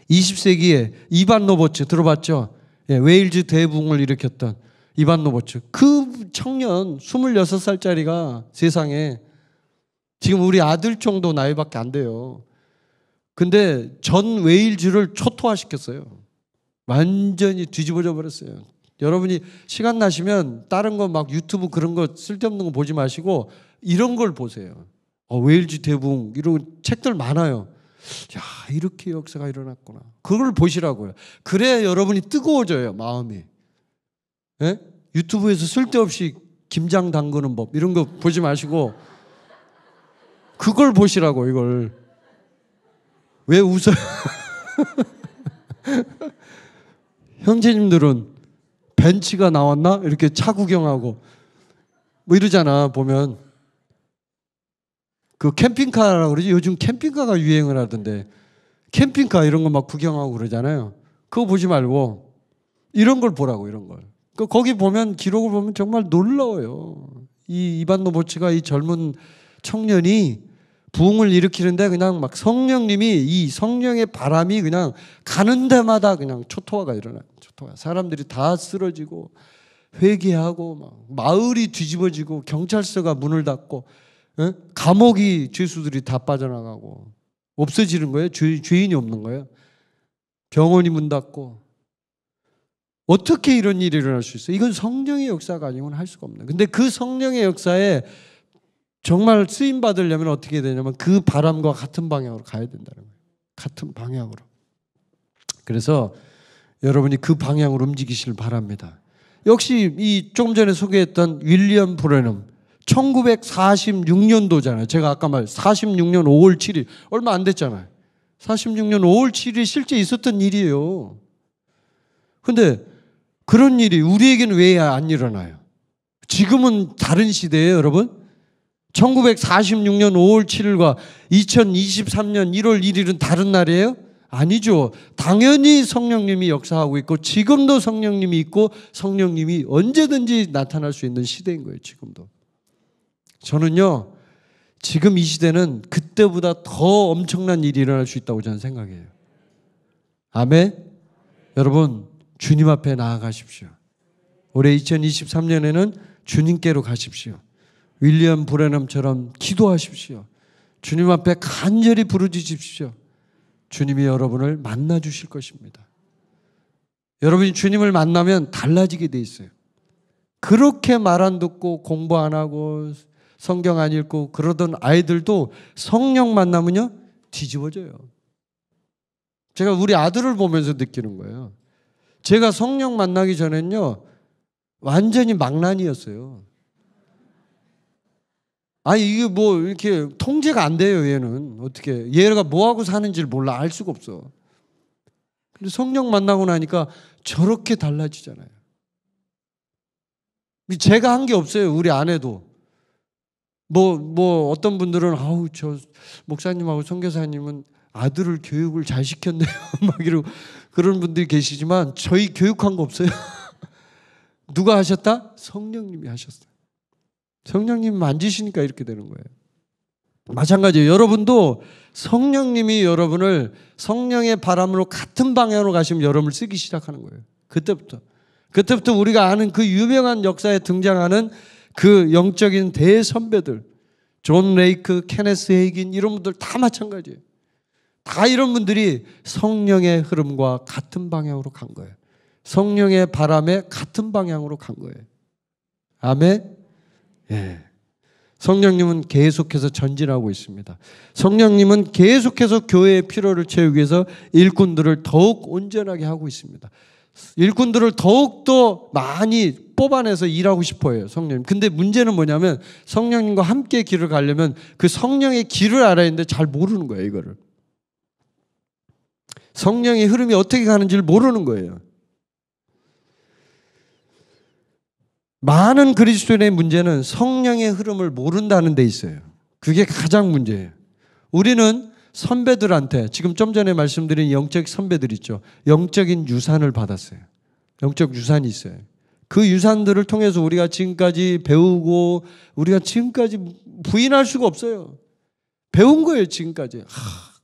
20세기에 이반 로버츠 들어봤죠? 예, 웨일즈 대붕을 일으켰던 이반 로버츠. 그 청년 26살짜리가 세상에 지금 우리 아들 정도 나이밖에 안 돼요. 근데 전 웨일즈를 초토화시켰어요. 완전히 뒤집어져 버렸어요. 여러분이 시간 나시면 다른 거 막 유튜브 그런 거 쓸데없는 거 보지 마시고 이런 걸 보세요. 웨일즈 대붕 이런 책들 많아요. 야, 이렇게 역사가 일어났구나. 그걸 보시라고요. 그래야 여러분이 뜨거워져요, 마음이. 예? 유튜브에서 쓸데없이 김장 담그는 법 이런 거 보지 마시고 그걸 보시라고. 이걸. 왜 웃어요? 형제님들은 벤츠가 나왔나? 이렇게 차 구경하고 뭐 이러잖아. 보면 그 캠핑카라고 그러지. 요즘 캠핑카가 유행을 하던데 캠핑카 이런 거 막 구경하고 그러잖아요. 그거 보지 말고 이런 걸 보라고. 이런 걸. 거기 보면 기록을 보면 정말 놀라워요. 이 이반 노보츠가 이 젊은 청년이 부흥을 일으키는데 그냥 막 성령님이 이 성령의 바람이 그냥 가는 데마다 그냥 초토화가 일어나요. 초토화. 사람들이 다 쓰러지고 회개하고 막 마을이 뒤집어지고 경찰서가 문을 닫고 감옥이 죄수들이 다 빠져나가고 없어지는 거예요. 죄인이 없는 거예요. 병원이 문 닫고. 어떻게 이런 일이 일어날 수 있어요? 이건 성령의 역사가 아니고는 할 수가 없는 거예요. 근데 그 성령의 역사에 정말 쓰임 받으려면 어떻게 되냐면 그 바람과 같은 방향으로 가야 된다는 거예요. 같은 방향으로. 그래서 여러분이 그 방향으로 움직이시길 바랍니다. 역시 이 조금 전에 소개했던 윌리엄 브레넘 1946년도잖아요. 제가 아까 46년 5월 7일 얼마 안 됐잖아요. 46년 5월 7일 실제 있었던 일이에요. 근데 그런 일이 우리에게는 왜 안 일어나요? 지금은 다른 시대예요, 여러분. 1946년 5월 7일과 2023년 1월 1일은 다른 날이에요? 아니죠. 당연히 성령님이 역사하고 있고 지금도 성령님이 있고 성령님이 언제든지 나타날 수 있는 시대인 거예요. 지금도. 저는요, 지금 이 시대는 그때보다 더 엄청난 일이 일어날 수 있다고 저는 생각해요. 아멘? 여러분, 주님 앞에 나아가십시오. 올해 2023년에는 주님께로 가십시오. 윌리엄 브레넘처럼 기도하십시오. 주님 앞에 간절히 부르짖으십시오. 주님이 여러분을 만나 주실 것입니다. 여러분이 주님을 만나면 달라지게 돼 있어요. 그렇게 말 안 듣고 공부 안 하고 성경 안 읽고 그러던 아이들도 성령 만나면요 뒤집어져요. 제가 우리 아들을 보면서 느끼는 거예요. 제가 성령 만나기 전엔요 완전히 망난이었어요. 아니 이게 뭐 이렇게 통제가 안 돼요. 얘는 어떻게 얘가 뭐하고 사는지를 몰라. 알 수가 없어. 근데 성령 만나고 나니까 저렇게 달라지잖아요. 제가 한 게 없어요. 우리 아내도 뭐 어떤 분들은 아우 저 목사님하고 선교사님은 아들을 교육을 잘 시켰네요. 막 이러고 그런 분들이 계시지만 저희 교육한 거 없어요. 누가 하셨다? 성령님이 하셨어요. 성령님 만지시니까 이렇게 되는 거예요. 마찬가지예요. 여러분도 성령님이 여러분을 성령의 바람으로 같은 방향으로 가시면 여러분을 쓰기 시작하는 거예요. 그때부터 우리가 아는 그 유명한 역사에 등장하는 그 영적인 대선배들 존 레이크, 케네스 헤이긴 이런 분들 다 마찬가지예요. 다 이런 분들이 성령의 흐름과 같은 방향으로 간 거예요. 성령의 바람에 같은 방향으로 간 거예요. 아멘. 예. 성령님은 계속해서 전진하고 있습니다. 성령님은 계속해서 교회의 필요를 채우기 위해서 일꾼들을 더욱 온전하게 하고 있습니다. 일꾼들을 더욱더 많이 뽑아내서 일하고 싶어요, 성령님. 근데 문제는 뭐냐면 성령님과 함께 길을 가려면 그 성령의 길을 알아야 하는데 잘 모르는 거예요, 이거를. 성령의 흐름이 어떻게 가는지를 모르는 거예요. 많은 그리스도인의 문제는 성령의 흐름을 모른다는 데 있어요. 그게 가장 문제예요. 우리는 선배들한테, 지금 좀 전에 말씀드린 영적 선배들 있죠. 영적인 유산을 받았어요. 영적 유산이 있어요. 그 유산들을 통해서 우리가 지금까지 배우고 우리가 지금까지 부인할 수가 없어요. 배운 거예요, 지금까지.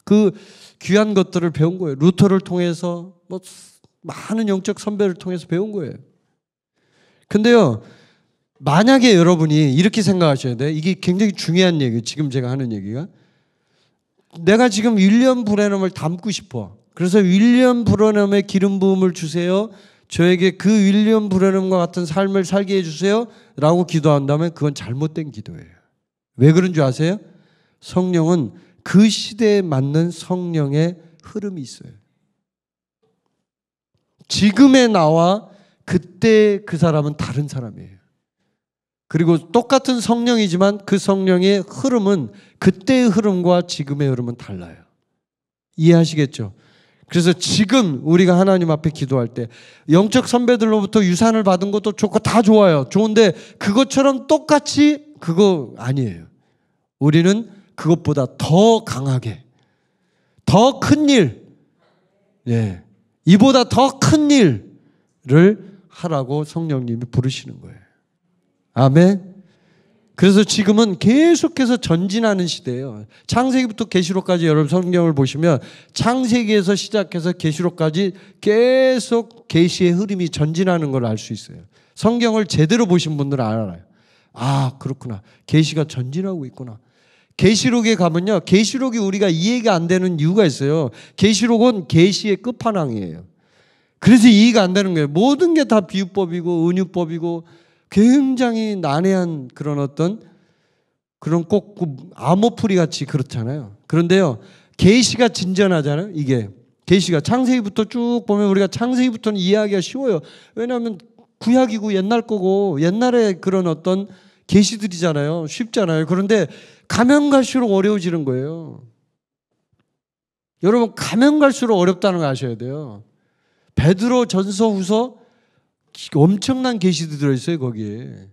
그 귀한 것들을 배운 거예요. 루터를 통해서 뭐 많은 영적 선배를 통해서 배운 거예요. 근데요, 만약에 여러분이 이렇게 생각하셔야 돼요. 이게 굉장히 중요한 얘기예요. 지금 제가 하는 얘기가. 내가 지금 윌리엄 브래넘을 닮고 싶어. 그래서 윌리엄 브래넘의 기름 부음을 주세요. 저에게 그 윌리엄 브래넘과 같은 삶을 살게 해주세요. 라고 기도한다면 그건 잘못된 기도예요. 왜 그런 줄 아세요? 성령은 그 시대에 맞는 성령의 흐름이 있어요. 지금의 나와 그때 그 사람은 다른 사람이에요. 그리고 똑같은 성령이지만 그 성령의 흐름은 그때의 흐름과 지금의 흐름은 달라요. 이해하시겠죠? 그래서 지금 우리가 하나님 앞에 기도할 때 영적 선배들로부터 유산을 받은 것도 좋고 다 좋아요. 좋은데 그것처럼 똑같이 그거 아니에요. 우리는 그것보다 더 강하게, 더 큰 일, 이보다 더 큰 일을 하라고 성령님이 부르시는 거예요. 아멘. 그래서 지금은 계속해서 전진하는 시대예요. 창세기부터 계시록까지 여러분 성경을 보시면 창세기에서 시작해서 계시록까지 계속 계시의 흐름이 전진하는 걸 알 수 있어요. 성경을 제대로 보신 분들은 알아요. 아, 그렇구나. 계시가 전진하고 있구나. 계시록에 가면요, 계시록이 우리가 이해가 안 되는 이유가 있어요. 계시록은 계시의 끝판왕이에요. 그래서 이해가 안 되는 거예요. 모든 게 다 비유법이고 은유법이고 굉장히 난해한 그런 어떤 그런 꼭 암호풀이 같이 그렇잖아요. 그런데요, 계시가 진전하잖아요. 이게 계시가 창세기부터 쭉 보면 우리가 창세기부터는 이해하기가 쉬워요. 왜냐하면 구약이고 옛날 거고 옛날에 그런 어떤 계시들이잖아요. 쉽잖아요. 그런데 가면 갈수록 어려워지는 거예요. 여러분, 가면 갈수록 어렵다는 거 아셔야 돼요. 베드로 전서 후서 엄청난 계시도 들어있어요. 거기에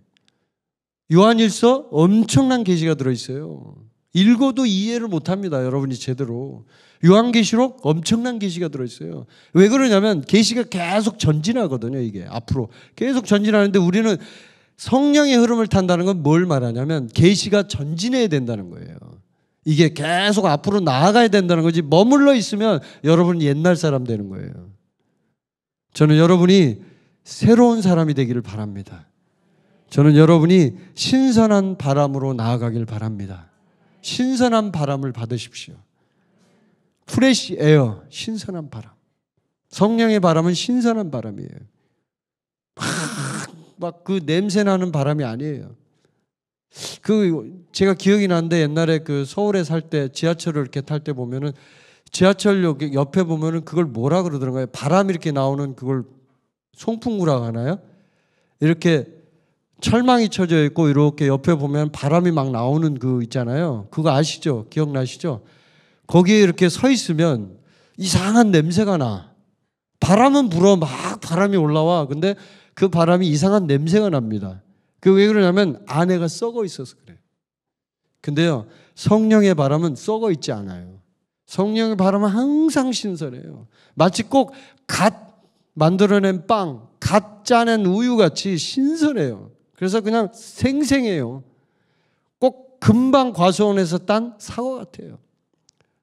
요한일서 엄청난 계시가 들어있어요. 읽어도 이해를 못합니다. 여러분이 제대로. 요한계시록 엄청난 계시가 들어있어요. 왜 그러냐면 계시가 계속 전진하거든요. 이게 앞으로 계속 전진하는데 우리는 성령의 흐름을 탄다는 건 뭘 말하냐면 계시가 전진해야 된다는 거예요. 이게 계속 앞으로 나아가야 된다는 거지, 머물러 있으면 여러분은 옛날 사람 되는 거예요. 저는 여러분이 새로운 사람이 되기를 바랍니다. 저는 여러분이 신선한 바람으로 나아가길 바랍니다. 신선한 바람을 받으십시오. 프레시 에어, 신선한 바람. 성령의 바람은 신선한 바람이에요. 막 그 냄새 나는 바람이 아니에요. 제가 기억이 나는데 옛날에 그 서울에 살 때 지하철을 이렇게 탈 때 보면은 지하철역 옆에 보면은 그걸 뭐라 그러더라고요. 바람이 이렇게 나오는 그걸 송풍구라고 하나요? 이렇게 철망이 쳐져 있고 이렇게 옆에 보면 바람이 막 나오는 그 있잖아요. 그거 아시죠? 기억나시죠? 거기에 이렇게 서 있으면 이상한 냄새가 나. 바람은 불어, 막 바람이 올라와. 근데 그 바람이 이상한 냄새가 납니다. 그 왜 그러냐면 안에가 썩어 있어서 그래요. 근데요, 성령의 바람은 썩어 있지 않아요. 성령의 바람은 항상 신선해요. 마치 꼭 갓 만들어낸 빵, 갓 짜낸 우유같이 신선해요. 그래서 그냥 생생해요. 꼭 금방 과수원에서 딴 사과 같아요.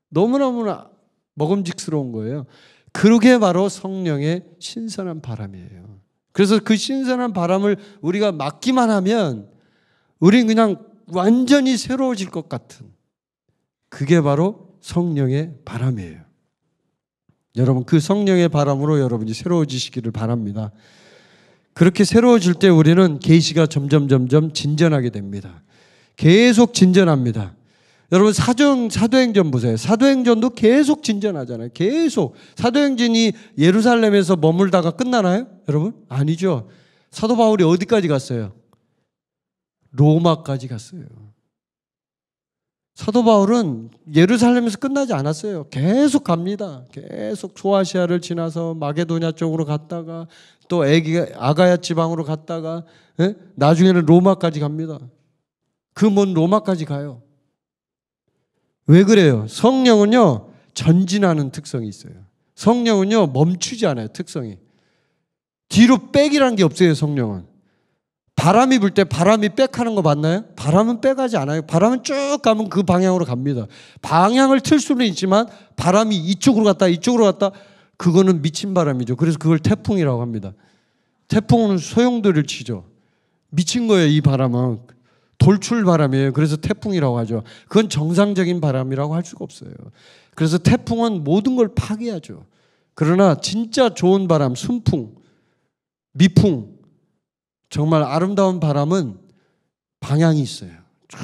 너무너무나 먹음직스러운 거예요. 그게 바로 성령의 신선한 바람이에요. 그래서 그 신선한 바람을 우리가 맡기만 하면 우리는 그냥 완전히 새로워질 것 같은, 그게 바로 성령의 바람이에요. 여러분, 그 성령의 바람으로 여러분이 새로워지시기를 바랍니다. 그렇게 새로워질 때 우리는 계시가 점점 진전하게 됩니다. 계속 진전합니다. 여러분 사도행전 보세요. 사도행전도 계속 진전하잖아요. 계속. 사도행전이 예루살렘에서 머물다가 끝나나요? 여러분? 아니죠. 사도 바울이 어디까지 갔어요? 로마까지 갔어요. 사도 바울은 예루살렘에서 끝나지 않았어요. 계속 갑니다. 계속 소아시아를 지나서 마게도냐 쪽으로 갔다가 또 아가야 지방으로 갔다가 나중에는 로마까지 갑니다. 그 먼 로마까지 가요. 왜 그래요? 성령은요 전진하는 특성이 있어요. 성령은요 멈추지 않아요. 특성이. 뒤로 백이라는 게 없어요. 성령은. 바람이 불 때 바람이 백하는 거 맞나요? 바람은 백하지 않아요. 바람은 쭉 가면 그 방향으로 갑니다. 방향을 틀 수는 있지만 바람이 이쪽으로 갔다 이쪽으로 갔다 그거는 미친 바람이죠. 그래서 그걸 태풍이라고 합니다. 태풍은 소용돌이를 치죠. 미친 거예요. 이 바람은. 돌출 바람이에요. 그래서 태풍이라고 하죠. 그건 정상적인 바람이라고 할 수가 없어요. 그래서 태풍은 모든 걸 파괴하죠. 그러나 진짜 좋은 바람, 순풍, 미풍, 정말 아름다운 바람은 방향이 있어요. 쭉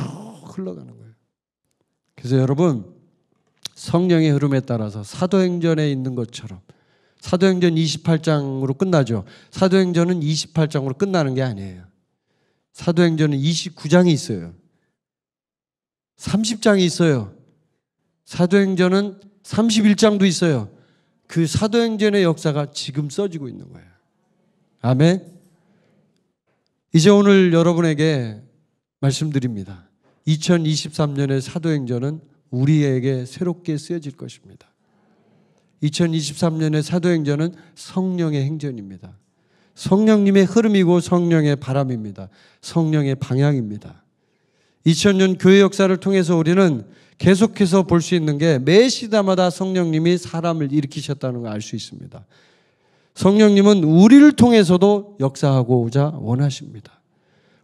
흘러가는 거예요. 그래서 여러분 성령의 흐름에 따라서 사도행전에 있는 것처럼 사도행전 28장으로 끝나죠. 사도행전은 28장으로 끝나는 게 아니에요. 사도행전은 29장이 있어요. 30장이 있어요. 사도행전은 31장도 있어요. 그 사도행전의 역사가 지금 써지고 있는 거예요. 아멘. 이제 오늘 여러분에게 말씀드립니다. 2023년의 사도행전은 우리에게 새롭게 쓰여질 것입니다. 2023년의 사도행전은 성령의 행전입니다. 성령님의 흐름이고 성령의 바람입니다. 성령의 방향입니다. 2000년 교회 역사를 통해서 우리는 계속해서 볼 수 있는 게 매 시대마다 성령님이 사람을 일으키셨다는 걸 알 수 있습니다. 성령님은 우리를 통해서도 역사하고자 원하십니다.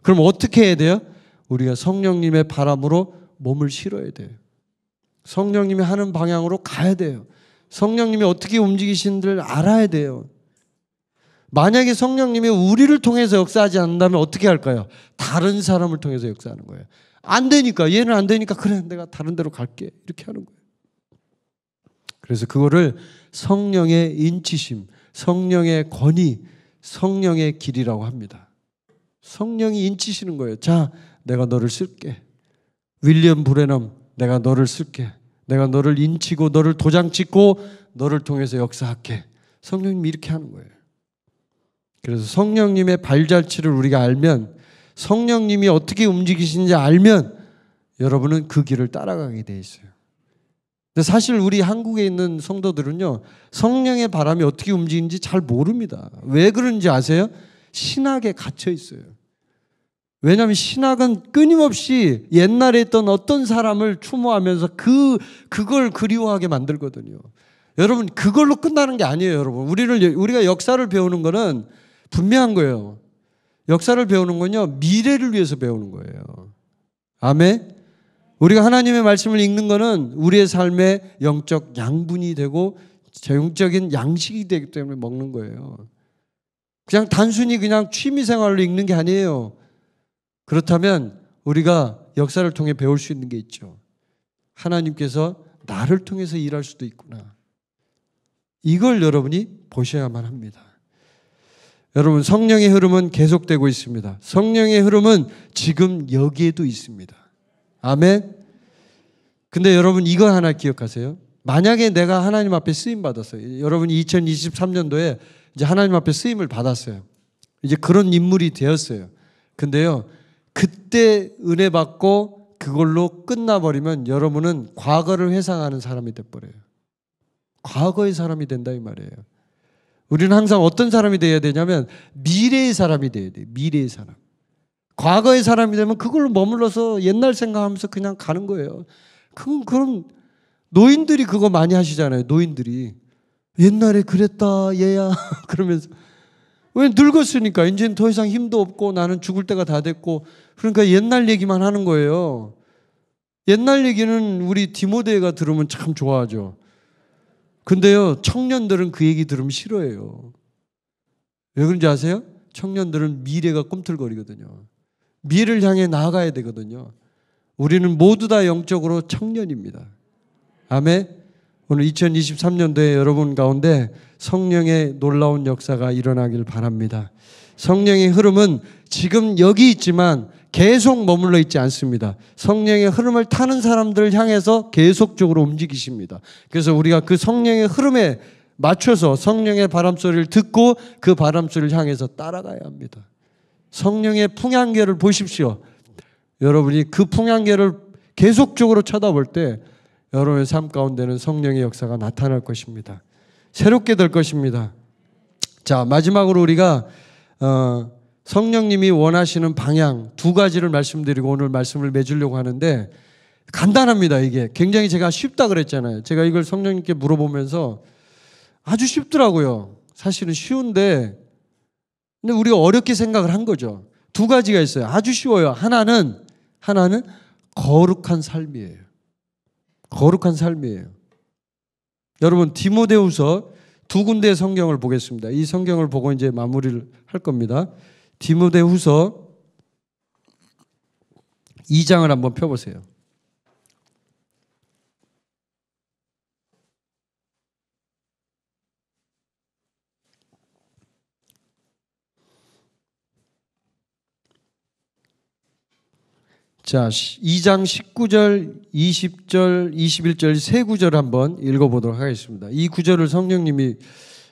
그럼 어떻게 해야 돼요? 우리가 성령님의 바람으로 몸을 실어야 돼요. 성령님이 하는 방향으로 가야 돼요. 성령님이 어떻게 움직이시는지를 알아야 돼요. 만약에 성령님이 우리를 통해서 역사하지 않는다면 어떻게 할까요? 다른 사람을 통해서 역사하는 거예요. 안 되니까, 얘는 안 되니까 그래 내가 다른 데로 갈게 이렇게 하는 거예요. 그래서 그거를 성령의 인치심, 성령의 권위, 성령의 길이라고 합니다. 성령이 인치시는 거예요. 자, 내가 너를 쓸게. 윌리엄 브레넘, 내가 너를 쓸게. 내가 너를 인치고 너를 도장 찍고 너를 통해서 역사할게. 성령님이 이렇게 하는 거예요. 그래서 성령님의 발자취를 우리가 알면, 성령님이 어떻게 움직이시는지 알면 여러분은 그 길을 따라가게 돼 있어요. 근데 사실 우리 한국에 있는 성도들은요, 성령의 바람이 어떻게 움직이는지 잘 모릅니다. 왜 그런지 아세요? 신학에 갇혀 있어요. 왜냐하면 신학은 끊임없이 옛날에 있던 어떤 사람을 추모하면서 그걸 그리워하게 만들거든요. 여러분, 그걸로 끝나는 게 아니에요, 여러분. 우리가 역사를 배우는 거는 분명한 거예요. 역사를 배우는 건요, 미래를 위해서 배우는 거예요. 아멘? 우리가 하나님의 말씀을 읽는 거는 우리의 삶의 영적 양분이 되고 영적인 양식이 되기 때문에 먹는 거예요. 그냥 단순히 그냥 취미생활로 읽는 게 아니에요. 그렇다면 우리가 역사를 통해 배울 수 있는 게 있죠. 하나님께서 나를 통해서 일할 수도 있구나. 이걸 여러분이 보셔야만 합니다. 여러분, 성령의 흐름은 계속되고 있습니다. 성령의 흐름은 지금 여기에도 있습니다. 아멘. 근데 여러분 이거 하나 기억하세요. 만약에 내가 하나님 앞에 쓰임 받았어요. 여러분이 2023년도에 이제 하나님 앞에 쓰임을 받았어요. 이제 그런 인물이 되었어요. 근데요, 그때 은혜 받고 그걸로 끝나버리면 여러분은 과거를 회상하는 사람이 돼버려요. 과거의 사람이 된다 이 말이에요. 우리는 항상 어떤 사람이 돼야 되냐면 미래의 사람이 돼야 돼요. 미래의 사람. 과거의 사람이 되면 그걸로 머물러서 옛날 생각하면서 그냥 가는 거예요. 그럼 노인들이 그거 많이 하시잖아요. 노인들이. 옛날에 그랬다 얘야 그러면서. 왜 늙었으니까 이제는 더 이상 힘도 없고 나는 죽을 때가 다 됐고 그러니까 옛날 얘기만 하는 거예요. 옛날 얘기는 우리 디모데가 들으면 참 좋아하죠. 근데요, 청년들은 그 얘기 들으면 싫어해요. 왜 그런지 아세요? 청년들은 미래가 꿈틀거리거든요. 미래를 향해 나아가야 되거든요. 우리는 모두 다 영적으로 청년입니다. 아멘. 오늘 2023년도에 여러분 가운데 성령의 놀라운 역사가 일어나길 바랍니다. 성령의 흐름은 지금 여기 있지만 계속 머물러 있지 않습니다. 성령의 흐름을 타는 사람들을 향해서 계속적으로 움직이십니다. 그래서 우리가 그 성령의 흐름에 맞춰서 성령의 바람소리를 듣고 그 바람소리를 향해서 따라가야 합니다. 성령의 풍향계를 보십시오. 여러분이 그 풍향계를 계속적으로 쳐다볼 때 여러분의 삶 가운데는 성령의 역사가 나타날 것입니다. 새롭게 될 것입니다. 자, 마지막으로 우리가 성령님이 원하시는 방향 두 가지를 말씀드리고 오늘 말씀을 맺으려고 하는데 간단합니다. 이게 굉장히 제가 쉽다 그랬잖아요. 제가 이걸 성령님께 물어보면서 아주 쉽더라고요. 사실은 쉬운데 근데 우리가 어렵게 생각을 한 거죠. 두 가지가 있어요. 아주 쉬워요. 하나는 거룩한 삶이에요. 거룩한 삶이에요. 여러분 디모데후서 두 군데의 성경을 보겠습니다. 이 성경을 보고 이제 마무리를 할 겁니다. 디모데후서 2장을 한번 펴보세요. 자, 2장 19절, 20절, 21절 세 구절 한번 읽어보도록 하겠습니다. 이 구절을 성령님이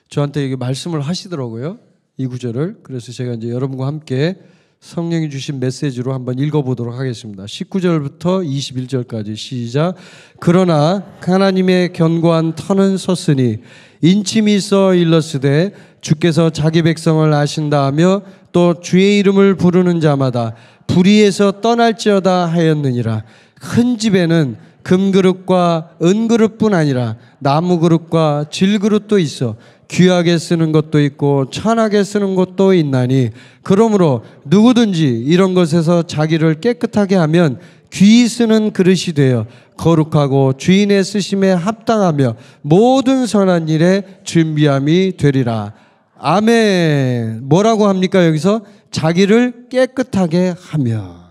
저한테 이게 말씀을 하시더라고요. 이 구절을. 그래서 제가 이제 여러분과 함께 성령이 주신 메시지로 한번 읽어보도록 하겠습니다. 19절부터 21절까지 시작. 그러나 하나님의 견고한 터는 섰으니 인침이 있어 일렀으되 주께서 자기 백성을 아신다 하며 또 주의 이름을 부르는 자마다 불의에서 떠날지어다 하였느니라. 큰 집에는 금그릇과 은그릇뿐 아니라 나무그릇과 질그릇도 있어 귀하게 쓰는 것도 있고 천하게 쓰는 것도 있나니 그러므로 누구든지 이런 것에서 자기를 깨끗하게 하면 귀히 쓰는 그릇이 되어 거룩하고 주인의 쓰심에 합당하며 모든 선한 일에 준비함이 되리라. 아멘. 뭐라고 합니까? 여기서 자기를 깨끗하게 하면.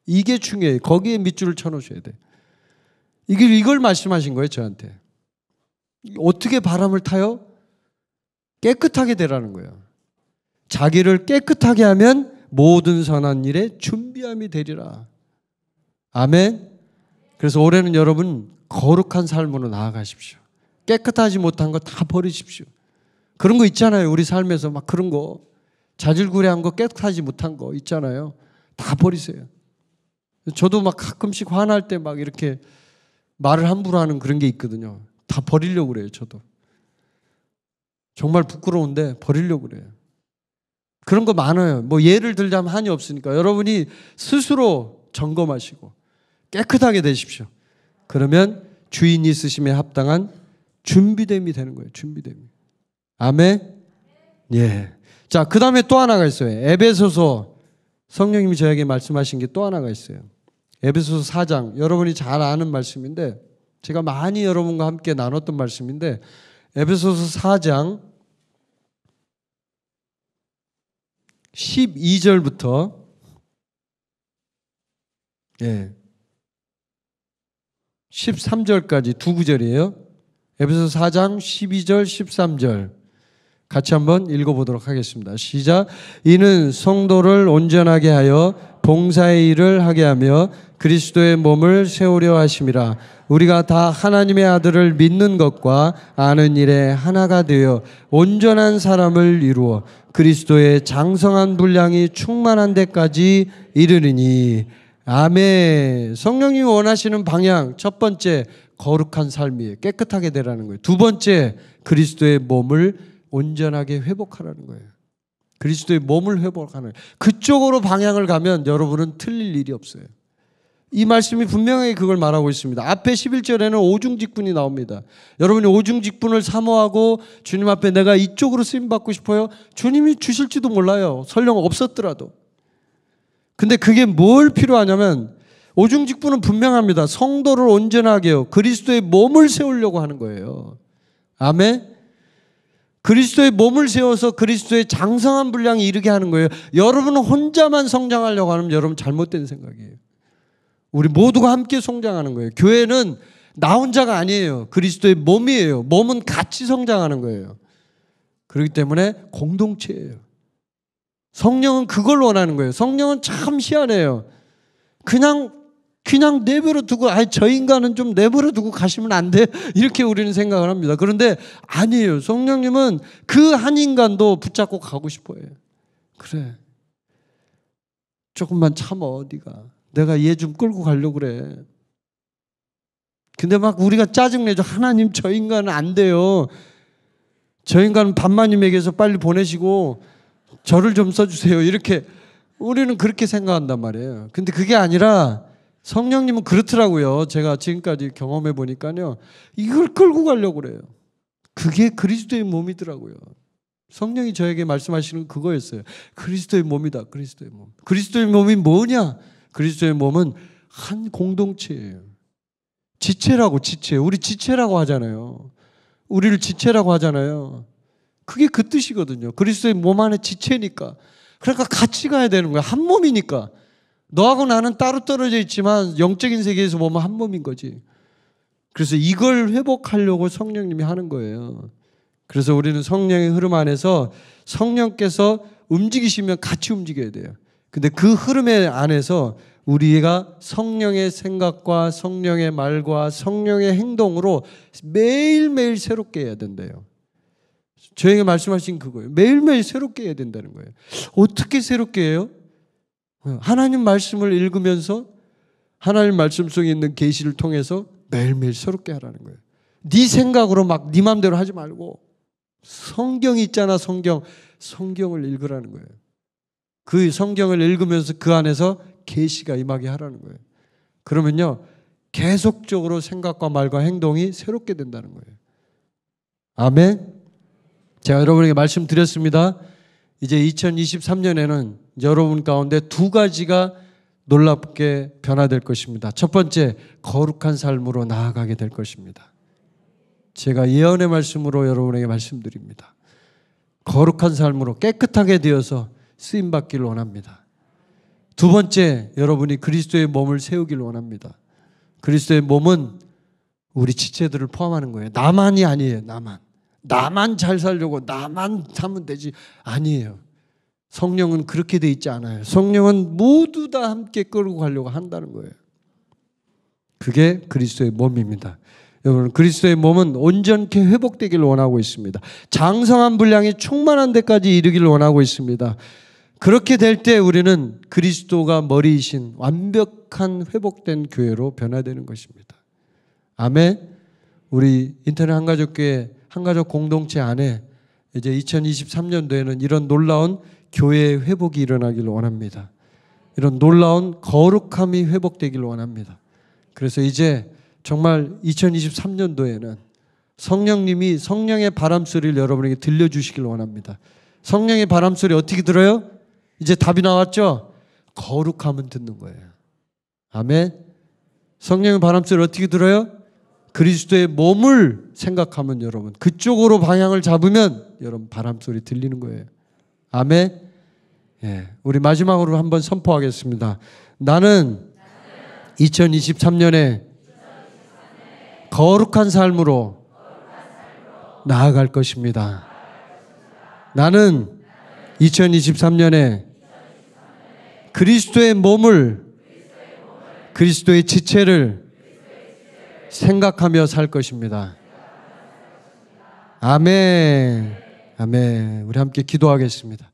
이게 중요해요. 거기에 밑줄을 쳐놓으셔야 돼요. 이걸 말씀하신 거예요, 저한테. 어떻게 바람을 타요? 깨끗하게 되라는 거예요. 자기를 깨끗하게 하면 모든 선한 일에 준비함이 되리라. 아멘. 그래서 올해는 여러분 거룩한 삶으로 나아가십시오. 깨끗하지 못한 거 다 버리십시오. 그런 거 있잖아요. 우리 삶에서 막 그런 거 자질구레한 거 깨끗하지 못한 거 있잖아요. 다 버리세요. 저도 막 가끔씩 화날 때 막 이렇게 말을 함부로 하는 그런 게 있거든요. 다 버리려고 그래요. 저도. 정말 부끄러운데 버리려고 그래요. 그런 거 많아요. 뭐 예를 들자면 한이 없으니까 여러분이 스스로 점검하시고 깨끗하게 되십시오. 그러면 주인이 쓰심에 합당한 준비됨이 되는 거예요. 준비됨이. 아멘. 예. 자, 그 다음에 또 하나가 있어요. 에베소서 성령님이 저에게 말씀하신 게 또 하나가 있어요. 에베소서 4장. 여러분이 잘 아는 말씀인데 제가 많이 여러분과 함께 나눴던 말씀인데 에베소서 4장 12절부터 13절까지 두 구절이에요. 에베소서 4장 12절 13절 같이 한번 읽어보도록 하겠습니다. 시작. 이는 성도를 온전하게 하여 봉사의 일을 하게 하며 그리스도의 몸을 세우려 하심이라. 우리가 다 하나님의 아들을 믿는 것과 아는 일에 하나가 되어 온전한 사람을 이루어 그리스도의 장성한 분량이 충만한 데까지 이르리니. 아멘. 성령님이 원하시는 방향, 첫 번째 거룩한 삶이에요. 깨끗하게 되라는 거예요. 두 번째 그리스도의 몸을 온전하게 회복하라는 거예요. 그리스도의 몸을 회복하는 거예요. 그쪽으로 방향을 가면 여러분은 틀릴 일이 없어요. 이 말씀이 분명하게 그걸 말하고 있습니다. 앞에 11절에는 오중직분이 나옵니다. 여러분이 오중직분을 사모하고 주님 앞에 내가 이쪽으로 쓰임받고 싶어요. 주님이 주실지도 몰라요. 설령 없었더라도. 근데 그게 뭘 필요하냐면 오중직분은 분명합니다. 성도를 온전하게 해요. 그리스도의 몸을 세우려고 하는 거예요. 아멘. 그리스도의 몸을 세워서 그리스도의 장성한 분량에 이르게 하는 거예요. 여러분은 혼자만 성장하려고 하면 여러분 잘못된 생각이에요. 우리 모두가 함께 성장하는 거예요. 교회는 나 혼자가 아니에요. 그리스도의 몸이에요. 몸은 같이 성장하는 거예요. 그렇기 때문에 공동체예요. 성령은 그걸 원하는 거예요. 성령은 참 희한해요. 그냥 내버려 두고 저 인간은 좀 내버려 두고 가시면 안 돼? 이렇게 우리는 생각을 합니다. 그런데 아니에요. 성령님은 그 한 인간도 붙잡고 가고 싶어요. 그래, 조금만 참아. 어디가 내가 얘 좀 끌고 가려고 그래. 근데 막 우리가 짜증내죠. 하나님, 저 인간은 안 돼요. 저 인간은 반마님에게서 빨리 보내시고 저를 좀 써주세요. 이렇게 우리는 그렇게 생각한단 말이에요. 근데 그게 아니라 성령님은 그렇더라고요. 제가 지금까지 경험해 보니까요, 이걸 끌고 가려고 그래요. 그게 그리스도의 몸이더라고요. 성령이 저에게 말씀하시는 그거였어요. 그리스도의 몸이다. 그리스도의 몸. 그리스도의 몸이 뭐냐? 그리스도의 몸은 한 공동체예요. 지체라고, 지체. 우리 지체라고 하잖아요. 우리를 지체라고 하잖아요. 그게 그 뜻이거든요. 그리스도의 몸 안에 지체니까. 그러니까 같이 가야 되는 거야. 한 몸이니까. 너하고 나는 따로 떨어져 있지만 영적인 세계에서 보면 한 몸인 거지. 그래서 이걸 회복하려고 성령님이 하는 거예요. 그래서 우리는 성령의 흐름 안에서 성령께서 움직이시면 같이 움직여야 돼요. 근데 그 흐름의 안에서 우리가 성령의 생각과 성령의 말과 성령의 행동으로 매일매일 새롭게 해야 된대요. 저에게 말씀하신 그거예요. 매일매일 새롭게 해야 된다는 거예요. 어떻게 새롭게 해요? 하나님 말씀을 읽으면서 하나님 말씀 속에 있는 계시를 통해서 매일매일 새롭게 하라는 거예요. 네 생각으로 막 네 마음대로 하지 말고 성경이 있잖아. 성경을 읽으라는 거예요. 그 성경을 읽으면서 그 안에서 계시가 임하게 하라는 거예요. 그러면요, 계속적으로 생각과 말과 행동이 새롭게 된다는 거예요. 아멘. 제가 여러분에게 말씀드렸습니다. 이제 2023년에는 여러분 가운데 두 가지가 놀랍게 변화될 것입니다. 첫 번째, 거룩한 삶으로 나아가게 될 것입니다. 제가 예언의 말씀으로 여러분에게 말씀드립니다. 거룩한 삶으로 깨끗하게 되어서 쓰임받기를 원합니다. 두 번째, 여러분이 그리스도의 몸을 세우기를 원합니다. 그리스도의 몸은 우리 지체들을 포함하는 거예요. 나만이 아니에요. 나만 잘 살려고 나만 하면 되지. 아니에요. 성령은 그렇게 돼 있지 않아요. 성령은 모두 다 함께 끌고 가려고 한다는 거예요. 그게 그리스도의 몸입니다. 여러분, 그리스도의 몸은 온전케 회복되기를 원하고 있습니다. 장성한 분량이 충만한 데까지 이르기를 원하고 있습니다. 그렇게 될 때 우리는 그리스도가 머리이신 완벽한 회복된 교회로 변화되는 것입니다. 아멘. 우리 인터넷 한가족교회 한가족 공동체 안에 이제 2023년도에는 이런 놀라운 교회의 회복이 일어나기를 원합니다. 이런 놀라운 거룩함이 회복되기를 원합니다. 그래서 이제 정말 2023년도에는 성령님이 성령의 바람소리를 여러분에게 들려주시길 원합니다. 성령의 바람소리 어떻게 들어요? 이제 답이 나왔죠? 거룩함은 듣는 거예요. 아멘. 성령의 바람소리 어떻게 들어요? 그리스도의 몸을 생각하면 여러분 그쪽으로 방향을 잡으면 여러분 바람소리 들리는 거예요. 아멘. 예, 우리 마지막으로 한번 선포하겠습니다. 나는 2023년에 거룩한 삶으로 나아갈 것입니다. 나는 2023년에 그리스도의 몸을, 그리스도의 지체를 생각하며 살 것입니다. 아멘. 아멘. 우리 함께 기도하겠습니다.